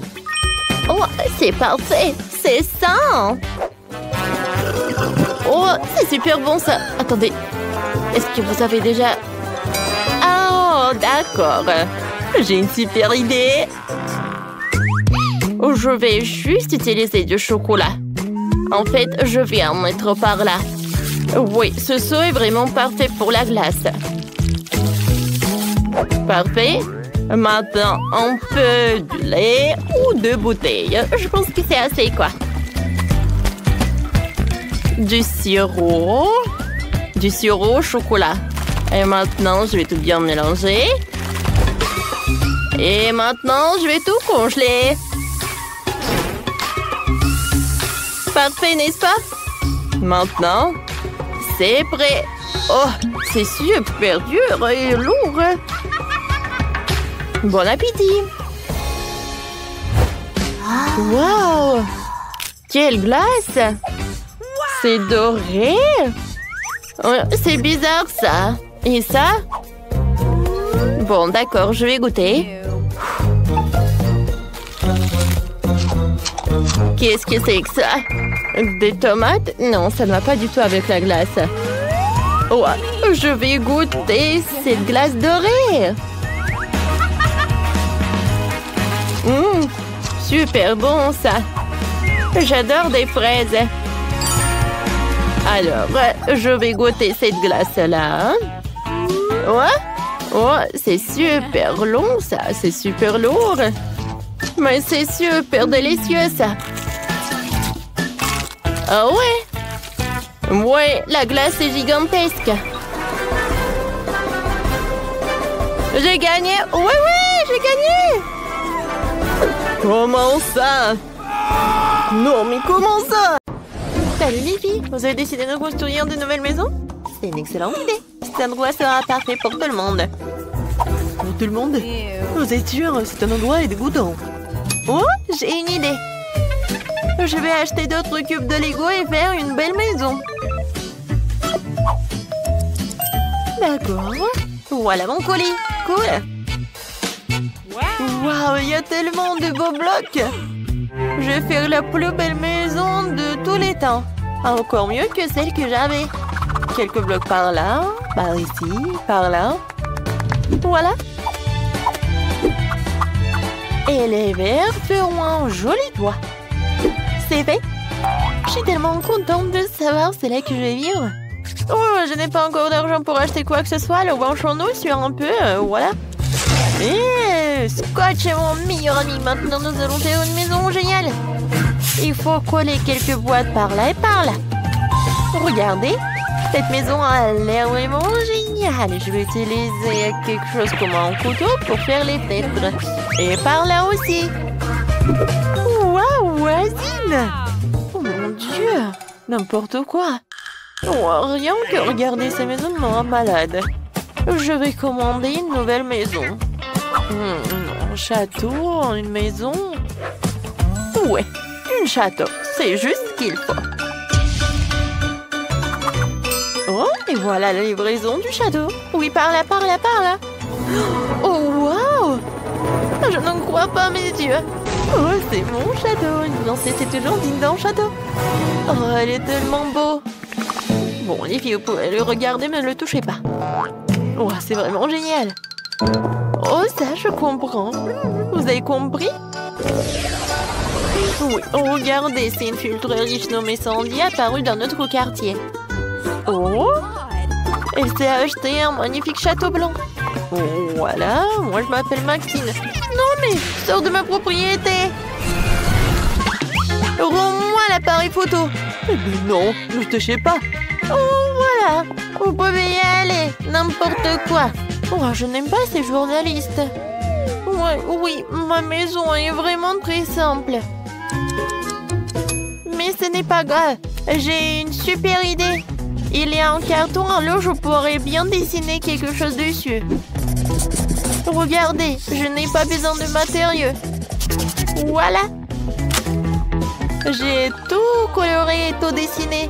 Oh, c'est parfait. C'est ça. Oh, c'est super bon ça. Attendez. Est-ce que vous avez déjà... Oh, d'accord. J'ai une super idée. Je vais juste utiliser du chocolat. En fait, je vais en mettre par là. Oui, ce saut est vraiment parfait pour la glace. Parfait. Maintenant, un peu de lait ou de bouteille. Je pense que c'est assez, quoi. Du sirop au chocolat. Et maintenant, je vais tout bien mélanger. Et maintenant, je vais tout congeler. Parfait, n'est-ce pas? Maintenant, c'est prêt. Oh, c'est super dur et lourd. Bon appétit. Wow! Quelle glace! C'est doré? C'est bizarre, ça. Et ça? Bon, d'accord, je vais goûter. Qu'est-ce que c'est que ça? Des tomates? Non, ça ne va pas du tout avec la glace. Oh, je vais goûter cette glace dorée. Super bon, ça. J'adore des fraises. Alors, je vais goûter cette glace-là. Oh, c'est super long, ça. C'est super lourd. Mais c'est super délicieux, ça. Ah ouais? Ouais, la glace est gigantesque. J'ai gagné. Ouais, j'ai gagné. Comment ça? Non, mais comment ça? Salut les filles, vous avez décidé de construire de nouvelles maisons? C'est une excellente idée. Cet endroit sera parfait pour tout le monde. Pour tout le monde? Vous êtes sûr? C'est un endroit dégoûtant. Oh, j'ai une idée. Je vais acheter d'autres cubes de Lego et faire une belle maison. D'accord. Voilà mon colis. Cool. Waouh, il y a tellement de beaux blocs. Je vais faire la plus belle maison de tous les temps. Encore mieux que celle que j'avais. Quelques blocs par là, par ici, par là. Voilà. Et les verres feront un joli toit. C'est fait. Je suis tellement contente de savoir c'est là que je vais vivre. Oh, je n'ai pas encore d'argent pour acheter quoi que ce soit. Le banchons-nous sur un peu, voilà. Et Scotch est mon meilleur ami. Maintenant, nous allons faire une maison géniale. Il faut coller quelques boîtes par là et par là. Regardez, cette maison a l'air vraiment géniale. Je vais utiliser quelque chose comme un couteau pour faire les fenêtres. Et par là aussi. Waouh, voisine! Oh mon Dieu! N'importe quoi! Oh, rien que regarder ces maisons me rend malade. Je vais commander une nouvelle maison. Un château, une maison... Ouais, un château. C'est juste ce qu'il faut. Oh, et voilà la livraison du château. Oui, par là, par là, par là. Oh, waouh! Je n'en crois pas mes yeux. Oh, c'est mon château. Non, c'était toujours digne d'un château. Oh, elle est tellement beau. Bon, les filles, vous pouvez le regarder, mais ne le touchez pas. Oh, c'est vraiment génial. Oh, ça, je comprends. Vous avez compris? Oui, oh, regardez, c'est une fille très riche nommée Sandy apparue dans notre quartier. Oh, elle s'est acheté un magnifique château blanc. Oh, voilà, moi je m'appelle Maxine. Non mais, sors de ma propriété. Rends-moi l'appareil photo. Eh bien non, ne touchez pas. Oh, voilà, vous pouvez y aller, n'importe quoi. Oh, je n'aime pas ces journalistes. Ouais, oui, ma maison est vraiment très simple. Mais ce n'est pas grave, j'ai une super idée. Il y a un carton, alors je pourrais bien dessiner quelque chose dessus. Regardez, je n'ai pas besoin de matériaux. Voilà. J'ai tout coloré et tout dessiné.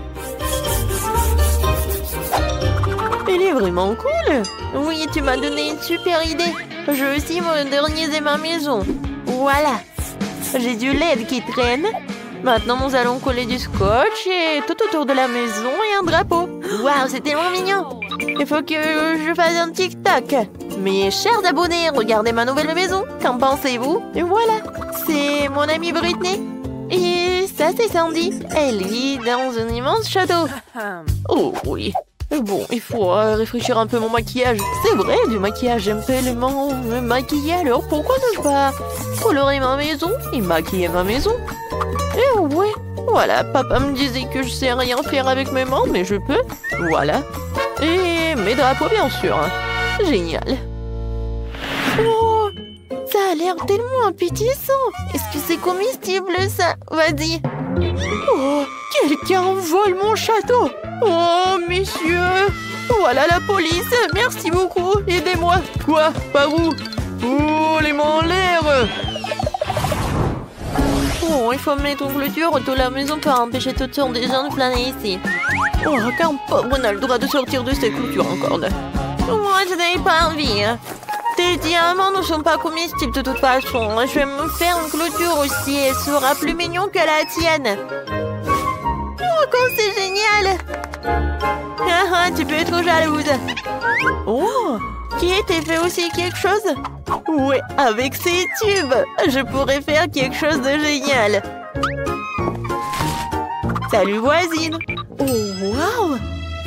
Il est vraiment cool. Oui, tu m'as donné une super idée. Je vais aussi moderniser ma maison. Voilà. J'ai du LED qui traîne. Maintenant, nous allons coller du scotch et tout autour de la maison et un drapeau. Waouh, c'est tellement mignon. Il faut que je fasse un TikTok. Mes chers abonnés, regardez ma nouvelle maison. Qu'en pensez-vous? Et voilà, c'est mon amie Britney. Et ça, c'est Sandy. Elle vit dans un immense château. Oh oui. Bon, il faut réfléchir un peu mon maquillage. C'est vrai, du maquillage, j'aime tellement me maquiller. Alors pourquoi ne pas colorer ma maison et maquiller ma maison? Et ouais, voilà, papa me disait que je sais rien faire avec mes mains, mais je peux. Voilà. Et mes drapeaux, bien sûr. Génial. Oh, ça a l'air tellement appétissant. Est-ce que c'est comestible, ça? Vas-y. Oh, quelqu'un vole mon château. Oh, messieurs. Voilà la police. Merci beaucoup. Aidez-moi. Quoi? Par où? Oh, les mains en l'air. Oh, il faut mettre une clôture autour de la maison pour empêcher toutes sortes de gens de flâner ici. Oh, qu'un pauvre n'a le droit de sortir de cette clôture encore. Moi, je n'avais pas envie. Tes diamants ne sont pas comestibles de toute façon. Je vais me faire une clôture aussi. Elle sera plus mignon que la tienne. Oh, comme c'est génial! Ah, tu peux être jalouse. Oh, qui était fait aussi quelque chose? Ouais, avec ces tubes, je pourrais faire quelque chose de génial. Salut voisine. Oh, waouh!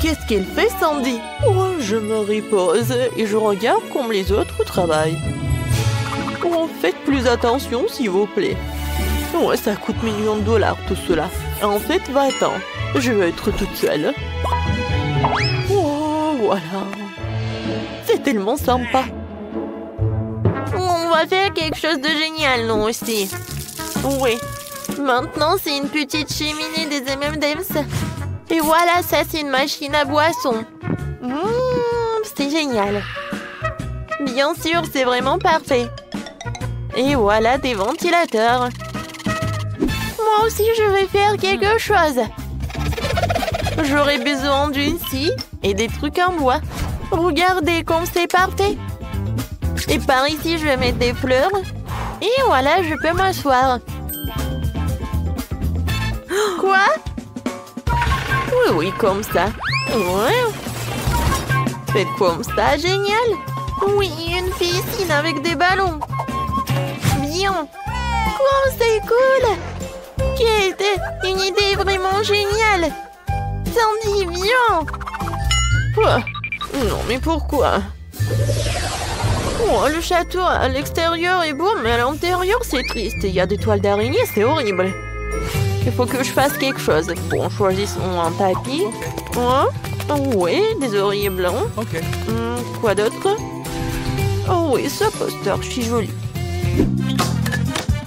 Qu'est-ce qu'elle fait, Sandy? Oh, je me repose et je regarde comme les autres travaillent. Oh, faites plus attention, s'il vous plaît. Ouais, ça coûte millions de dollars, tout cela. En fait, va-t'en. Je vais être toute seule. Oh, voilà. C'est tellement sympa. On va faire quelque chose de génial, nous aussi. Oui. Maintenant, c'est une petite cheminée des M&M's. Et voilà, ça, c'est une machine à boisson. C'est génial. Bien sûr, c'est vraiment parfait. Et voilà des ventilateurs. Moi aussi, je vais faire quelque chose. J'aurai besoin d'une scie et des trucs en bois. Regardez comme c'est parfait. Et par ici, je vais mettre des fleurs. Et voilà, je peux m'asseoir. Quoi? Oui, oui, comme ça. Ouais. Faites comme ça, génial. Oui, une piscine avec des ballons. Bien. Quoi, c'est cool. Kate, une idée vraiment géniale. Sandy, viens. Quoi? Non, mais pourquoi? Oh, le château à l'extérieur est beau, mais à l'intérieur, c'est triste. Il y a des toiles d'araignée, c'est horrible. Il faut que je fasse quelque chose. Bon, choisissons un tapis. Oh, oui, des oreillers blancs. Ok. Quoi d'autre? Oh oui, ce poster, c'est joli.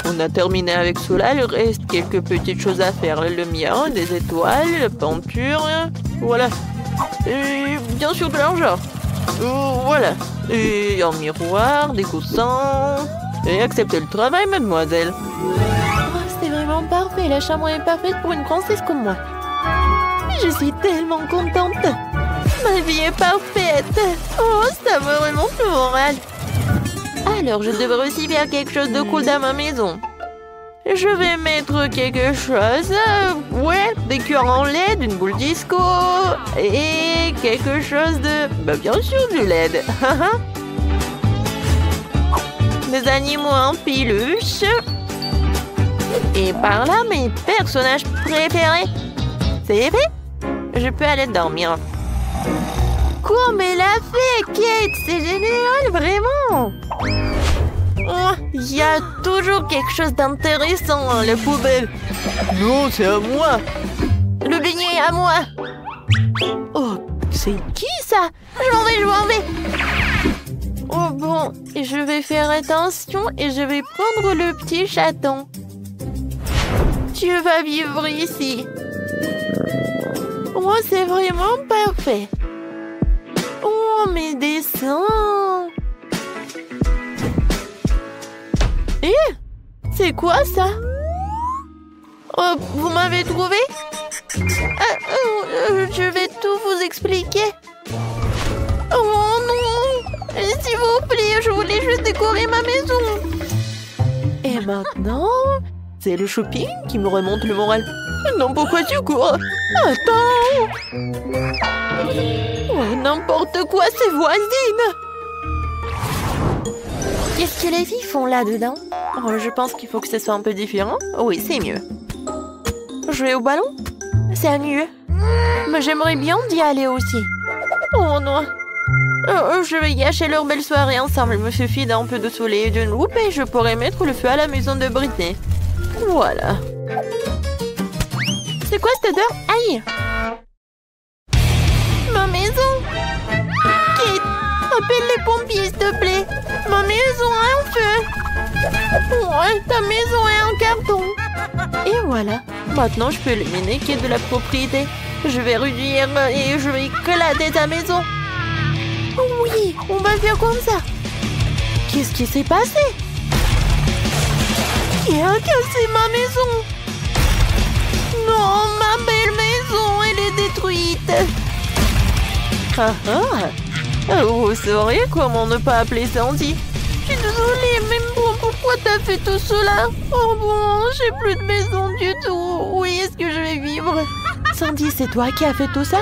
On a terminé avec cela, il reste quelques petites choses à faire. La lumière, des étoiles, la peinture, voilà. Et bien sûr de l'argent. Voilà. Et un miroir, des coussins. Et acceptez le travail, mademoiselle. Oh, c'est vraiment parfait, la chambre est parfaite pour une princesse comme moi. Je suis tellement contente. Ma vie est parfaite. Oh, ça me remonte le moral. Alors, je devrais aussi faire quelque chose de cool dans ma maison. Je vais mettre quelque chose. Ouais, des cœurs en LED, une boule disco. Et quelque chose de... Bah, bien sûr, du LED. Des animaux en peluche. Et par là, mes personnages préférés. C'est vrai? Je peux aller dormir. Comme elle a fait, Kate! C'est génial, vraiment! Oh, il y a toujours quelque chose d'intéressant dans la poubelle. Non, c'est à moi. Le beignet est à moi. Oh, c'est qui ça? Je m'en vais. Oh bon, je vais faire attention et je vais prendre le petit chaton. Tu vas vivre ici. Oh, c'est vraiment parfait. Oh, mes dessins. Eh, c'est quoi ça? Oh, vous m'avez trouvé? Je vais tout vous expliquer. Oh non! S'il vous plaît, je voulais juste décorer ma maison. Et maintenant, c'est le shopping qui me remonte le moral. Non, pourquoi tu cours? Attends! Oh, n'importe quoi, c'est voisine! Qu'est-ce que les filles font là-dedans? Oh, je pense qu'il faut que ce soit un peu différent. Oui, c'est mieux. Jouer au ballon? C'est mieux. Mais j'aimerais bien d'y aller aussi. Oh non! Je vais gâcher leur belle soirée ensemble. Il me suffit d'un peu de soleil et d'une loupe et je pourrai mettre le feu à la maison de Britney. Voilà. C'est quoi cette odeur? Aïe! Ma maison! Kate, appelle les pompiers, s'il te plaît. Ma maison a un feu. Ouais, ta maison est en carton. Et voilà. Maintenant, je peux éliminer Kate de la propriété. Je vais réduire et je vais éclater ta maison. Oui, on va faire comme ça. Qu'est-ce qui s'est passé? Qui a cassé ma maison? Non, ma belle maison, elle est détruite. Vous sauriez comment ne pas appeler Sandy? Je suis désolée, mais bon, pourquoi t'as fait tout cela? Oh bon, j'ai plus de maison du tout. Où est-ce que je vais vivre? Sandy, c'est toi qui as fait tout ça?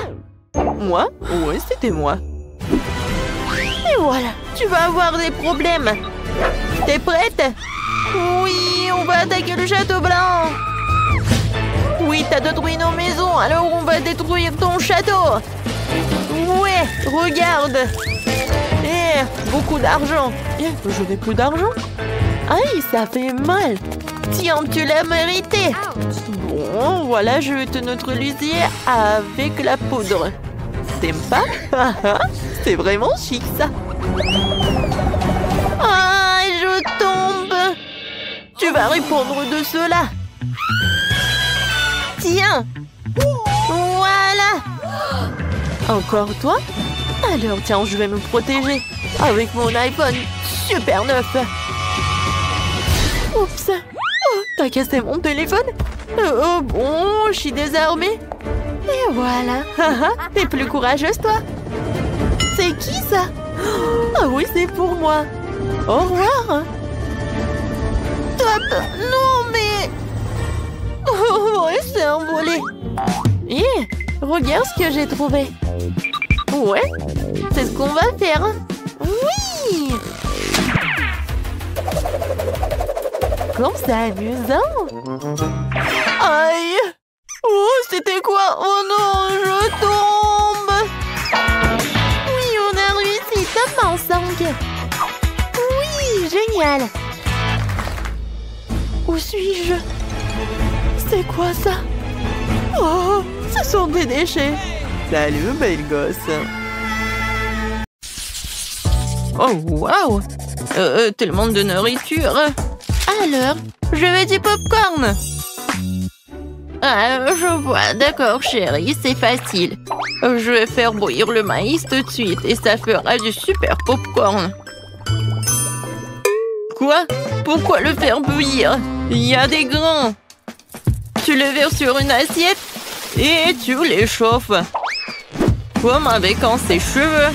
Moi? Oui, c'était moi. Et voilà, tu vas avoir des problèmes. T'es prête? Oui, on va attaquer le château blanc. Oui, t'as détruit nos maisons, alors on va détruire ton château. Ouais, regarde. Beaucoup d'argent. Je n'ai plus d'argent. Aïe, ça fait mal. Tiens, tu l'as mérité. Bon, voilà, je vais te neutraliser avec la poudre. T'aimes pas? C'est vraiment chic, ça. Ah, je tombe. Tu vas répondre de cela. Tiens. Voilà. Encore toi? Alors, tiens, je vais me protéger avec mon iPhone super neuf. Oups. Oh, t'as cassé mon téléphone? Oh bon, je suis désarmée. Et voilà. T'es plus courageuse, toi. C'est qui, ça? Ah oui, c'est pour moi. Au revoir. Top. Non, mais... Oh, ouais, c'est envolé. Hé, regarde ce que j'ai trouvé. Ouais, c'est ce qu'on va faire. Oui. Comme c'est amusant. Aïe. Oh, c'était quoi? Oh non, je tombe. Oui, on a réussi. Top en 5. Oui, génial. Où suis-je? C'est quoi ça? Oh, ce sont des déchets. Salut, belle gosse. Oh, waouh! Tellement de nourriture. Alors, je veux du popcorn. Ah, je vois. D'accord, chérie, c'est facile. Je vais faire bouillir le maïs tout de suite et ça fera du super popcorn. Quoi? Pourquoi le faire bouillir? Il y a des grains. Tu le verses sur une assiette et tu les chauffes. Comme avec en ses cheveux.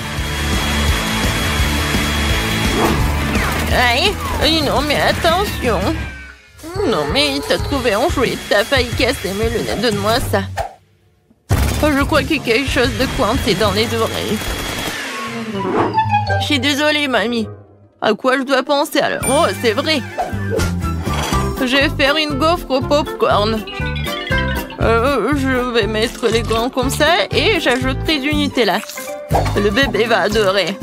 Aïe, non mais attention. Non mais t'as trouvé un jouet, t'as failli casser mes lunettes, donne-moi ça. Oh, je crois qu'il y a quelque chose de coincé dans les oreilles. Je suis désolée, mamie. À quoi je dois penser alors? Oh, c'est vrai. Je vais faire une gaufre au popcorn. Je vais mettre les grains comme ça et j'ajouterai du Nutella. Le bébé va adorer.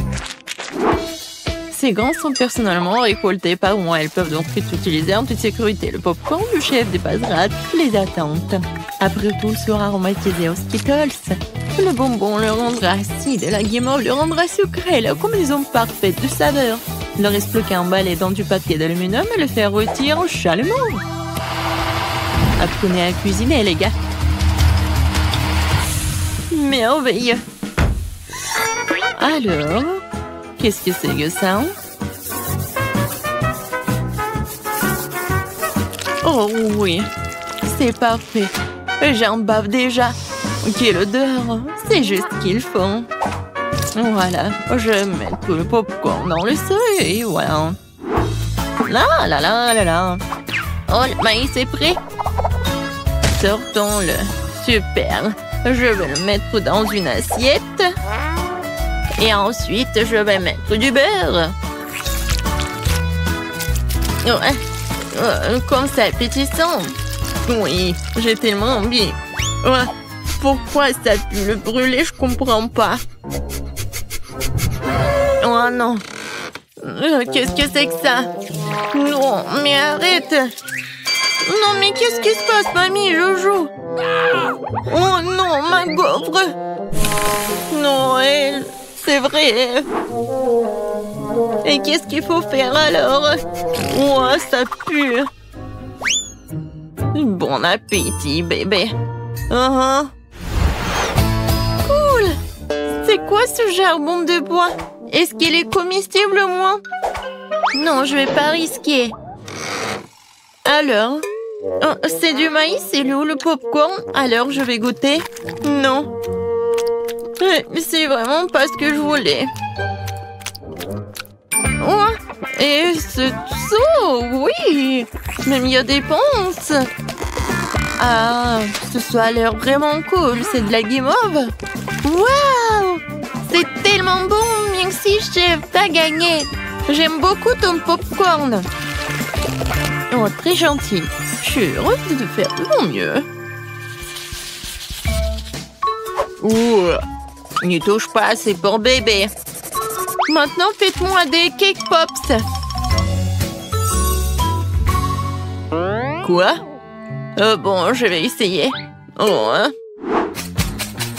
Ces grains sont personnellement récoltés par moi. Elles peuvent donc être utilisées en toute sécurité. Le popcorn du chef dépassera toutes les attentes. Après tout, il sera aromatisé aux Skittles. Le bonbon le rendra acide et la guimauve le rendra sucré. La combinaison parfaite de saveurs. Il ne reste plus qu'à emballer dans du papier d'aluminium et le faire rôtir chalumeau. Apprenez à cuisiner, les gars. Merveilleux. Alors, qu'est-ce que c'est que ça? Oh oui, c'est parfait. J'en bave déjà. Quelle odeur. C'est juste ce qu'il faut. Voilà, je vais mettre le popcorn dans le seuil et voilà. Là, là, là, là, là. Oh, le maïs est prêt. Sortons-le. Super. Je vais le mettre dans une assiette. Et ensuite, je vais mettre du beurre. Comme ça, appétissant. Oui, j'ai tellement envie. Pourquoi ça pue le brûler, je comprends pas. Oh non. Qu'est-ce que c'est que ça? Non, mais arrête. Non, mais qu'est-ce qui se passe, mamie? Je joue. Oh non, ma gaufre. Non, elle... C'est vrai. Et qu'est-ce qu'il faut faire alors? Oh, ça pue. Bon appétit, bébé. Cool. C'est quoi ce charbon de bois? Est-ce qu'il est comestible, moi? Non, je vais pas risquer. Alors? Oh, c'est du maïs, c'est où le popcorn? Alors, je vais goûter. Non. C'est vraiment pas ce que je voulais. Oh, et ce saut, oui. Même il y a des ponces. Ah, ce a l'air vraiment cool. C'est de la guimauve. Waouh! C'est tellement bon. Merci, chef. T'as gagné. J'aime beaucoup ton popcorn. Oh, très gentil. Je suis heureuse de faire de mon mieux. Ouh. N'y touche pas, c'est pour bébé. Maintenant, faites-moi des cake pops. Quoi? Bon, je vais essayer. Oh, hein?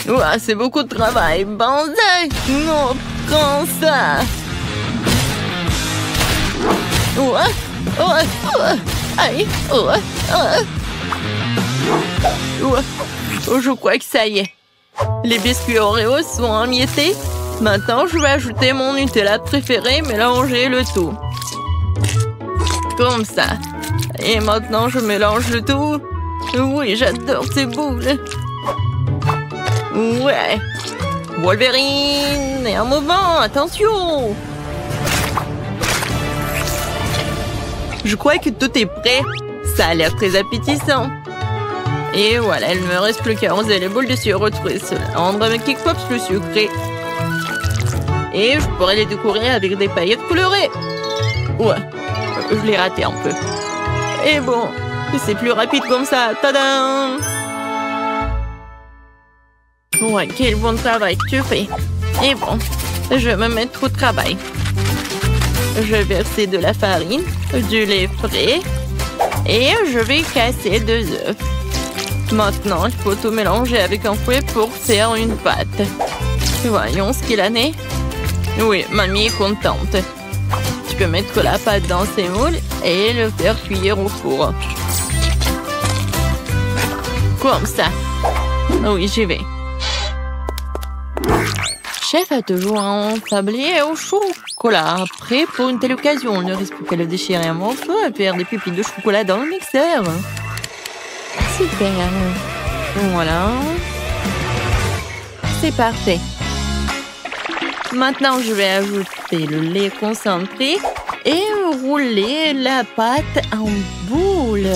Ouah, c'est beaucoup de travail. Banzai! Non, prends ça. Ouah, ouah, ouah. Aïe, ouah, ouah. Ouah. Oh, je crois que ça y est. Les biscuits Oreo sont émiettés. Maintenant, je vais ajouter mon Nutella préféré, mélanger le tout. Comme ça. Et maintenant, je mélange le tout. Oui, j'adore ces boules. Ouais. Wolverine, et un mouvement, attention. Je crois que tout est prêt. Ça a l'air très appétissant. Et voilà, il ne me reste plus qu'à arroser les boules de sirop retrouver cela. Rendre mes Cake Pops plus sucré. Et je pourrais les décorer avec des paillettes colorées. Ouais, je l'ai raté un peu. Et bon, c'est plus rapide comme ça. Tadam! Ouais, quel bon travail que tu fais. Et bon, je vais me mettre au travail. Je vais verser de la farine, du lait frais et je vais casser 2 œufs. Maintenant, il faut tout mélanger avec un fouet pour faire une pâte. Voyons ce qu'il en est. Oui, mamie est contente. Tu peux mettre la pâte dans ces moules et le faire cuire au four. Comme ça. Oui, j'y vais. Chef a toujours un tablier au chocolat. Prêt pour une telle occasion. Il ne reste plus qu'à le déchirer un morceau et faire des pupilles de chocolat dans le mixeur. Super. Voilà. C'est parfait. Maintenant, je vais ajouter le lait concentré et rouler la pâte en boule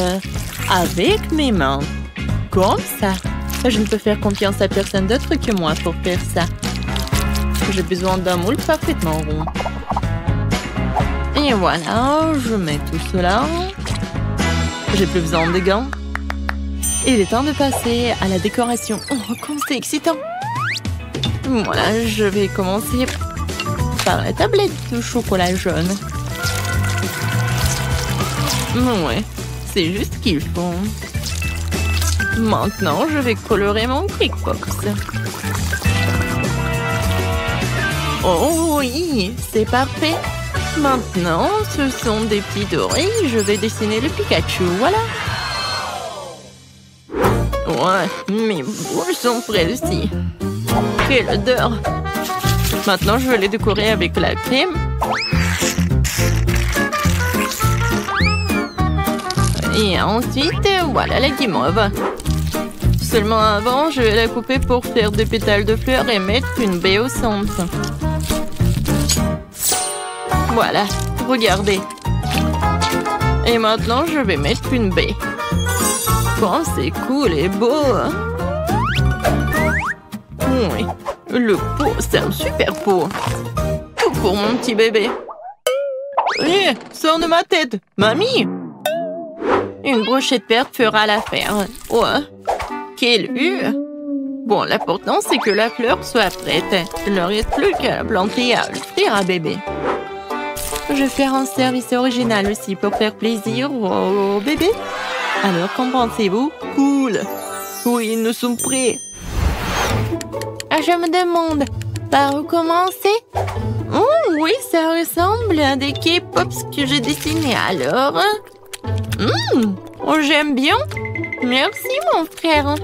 avec mes mains. Comme ça. Je ne peux faire confiance à personne d'autre que moi pour faire ça. J'ai besoin d'un moule parfaitement rond. Et voilà, je mets tout cela. J'ai plus besoin de gants. Il est temps de passer à la décoration. Oh, comme c'est excitant! Voilà, je vais commencer par la tablette de chocolat jaune. Ouais, c'est juste ce qu'il faut. Maintenant, je vais colorer mon Cake Pops. Oh oui, c'est parfait. Maintenant, ce sont des petits dorés. Je vais dessiner le Pikachu, voilà. Ouais, mes boules sont prêtes aussi. Quelle odeur! Maintenant, je vais les décorer avec la crème. Et ensuite, voilà la guimauve. Seulement avant, je vais la couper pour faire des pétales de fleurs et mettre une baie au centre. Voilà, regardez. Et maintenant, je vais mettre une baie. Oh, c'est cool et beau. Oui, le pot, c'est un super pot. Tout pour mon petit bébé. Hé, sors de ma tête, mamie. Une brochette verte fera l'affaire. Ouais, quelle vue. Bon, l'important, c'est que la fleur soit prête. Il ne reste plus qu'à la planter et à l'offrir à bébé. Je vais faire un service original aussi pour faire plaisir au bébé. Alors, qu'en pensez-vous? Cool. Oui, nous sommes prêts. Je me demande, par où commencer? Oh, oui, ça ressemble à des Cake Pops que j'ai dessinés. Alors, j'aime bien. Merci, mon frère.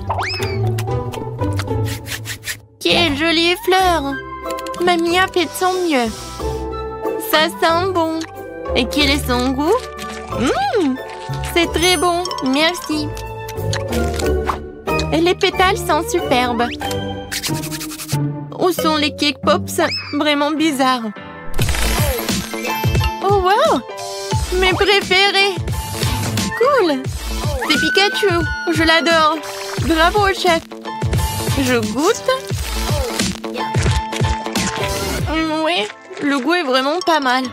Quelle jolie fleur. Mamie a fait de son mieux. Ça sent bon. Et quel est son goût? C'est très bon. Merci. Et les pétales sont superbes. Où sont les Cake Pops? Vraiment bizarres. Oh, wow! Mes préférés. Cool. C'est Pikachu. Je l'adore. Bravo, chef. Je goûte. Oui, le goût est vraiment pas mal.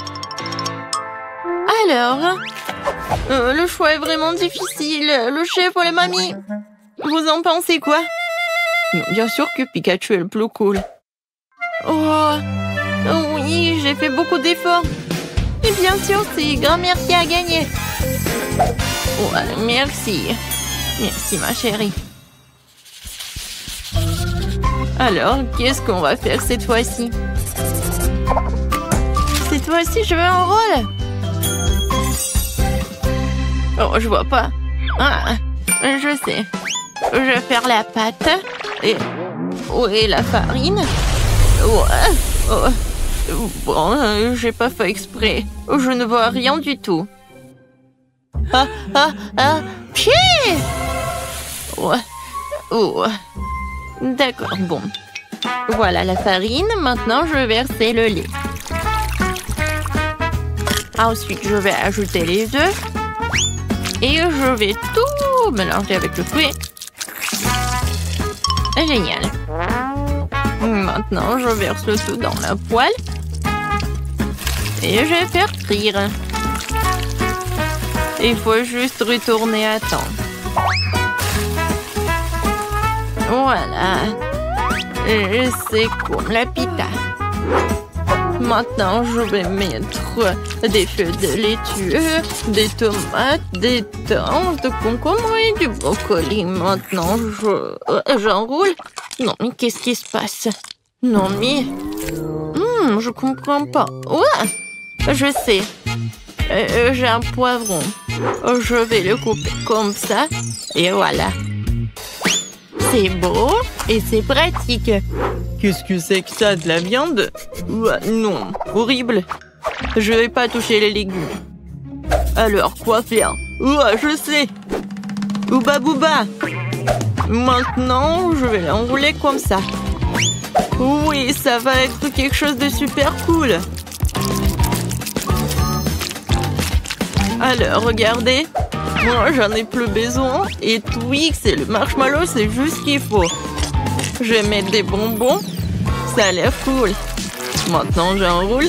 Alors, le choix est vraiment difficile. Le chef ou la mamie? Vous en pensez quoi? Bien sûr que Pikachu est le plus cool. Oh, oui, j'ai fait beaucoup d'efforts. Et bien sûr, c'est grand-mère qui a gagné. Ouais, merci. Merci, ma chérie. Alors, qu'est-ce qu'on va faire cette fois-ci? Cette fois-ci, je veux un rôle. Oh, je vois pas. Ah, je sais. Je vais faire la pâte. Et... oui, la farine. Ouais. Oh. Bon, j'ai pas fait exprès. Je ne vois rien du tout. Pied! Oh, wow! Mais préférés. Cool! C'est Pikachu. Je l'adore. Bravo, chef. Je goûte. Oui, le choix est vraiment difficile. Le chef ou la mamie? Vous en pensez quoi? Bien sûr que Pikachu est le plus cool. Oh, merci. Merci, ma chérie. Alors, qu'est-ce qu'on va faire cette fois-ci? Cette fois-ci, je veux un rôle. Je vais faire la pâte. Et... oui, la farine. Ouais. Oh, je sais. Je vais faire la pâte. Oh. Oh. D'accord, bon. Voilà la farine. Maintenant, je vais verser le lait. Ensuite, je vais ajouter les œufs. Et je vais tout mélanger avec le fruit. Génial. Maintenant, je verse le tout dans la poêle. Et je vais faire frire. Il faut juste retourner à temps. Voilà. C'est comme la pita. Maintenant, je vais mettre des feuilles de laitue, des tomates, des thym, de concombre et du brocoli. Maintenant, j'enroule. Non, mais qu'est-ce qui se passe? Non, mais... je comprends pas. Ouais, je sais. J'ai un poivron. Je vais le couper comme ça. Et voilà. C'est beau et c'est pratique. Qu'est-ce que c'est que ça, de la viande? Non, horrible. Je vais pas toucher les légumes. Alors, quoi faire? Je sais. Ouba bouba. Maintenant, je vais l'enrouler comme ça. Oui, ça va être quelque chose de super cool. Alors, regardez. Moi, j'en ai plus besoin. Et Twix et le marshmallow, c'est juste ce qu'il faut. Je vais mettre des bonbons. Ça a l'air cool. Maintenant, j'enroule.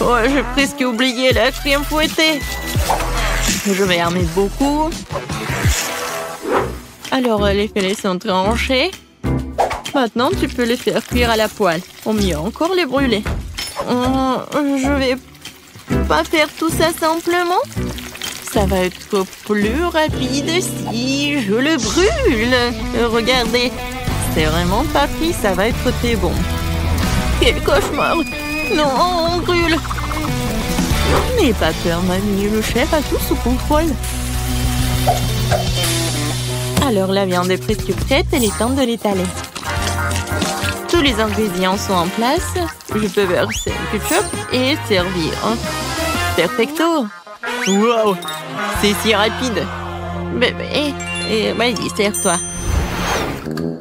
Oh, j'ai presque oublié la crème fouettée. Je vais en mettre beaucoup. Alors, les filets sont tranchés. Maintenant, tu peux les faire cuire à la poêle. Ou mieux encore, les brûler. Je vais pas faire tout ça simplement. Ça va être plus rapide si je le brûle. Regardez, c'est vraiment pas pris, ça va être très bon. Quel cauchemar! Non, on brûle! N'aie pas peur, mamie, le chef a tout sous contrôle. Alors, la viande est presque prête, il est temps de l'étaler. Tous les ingrédients sont en place. Je peux verser le ketchup et servir. Perfecto! Wow, c'est si rapide. Bébé, vas-y, sers-toi.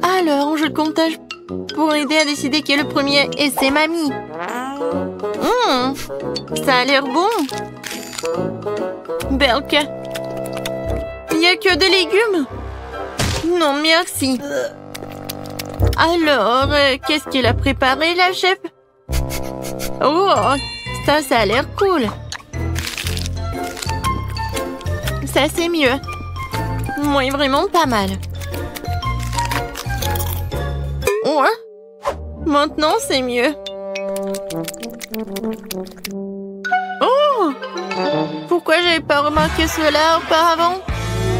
Alors, je comptage pour aider à décider qui est le premier. Et c'est mamie. Ça a l'air bon. Belka. Il n'y a que des légumes. Non, merci. Alors, qu'est-ce qu'elle a préparé, la chef? Oh, ça a l'air cool. Ça, c'est mieux. Moi, vraiment pas mal. Ouais. Maintenant, c'est mieux. Oh! Pourquoi j'avais pas remarqué cela auparavant?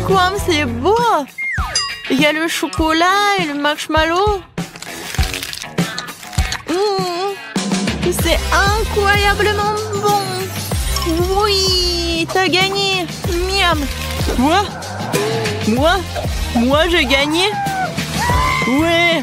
Comme c'est beau! Il y a le chocolat et le marshmallow. C'est incroyablement bon. Oui, t'as gagné. Miam. Quoi? Moi, j'ai gagné? Ouais.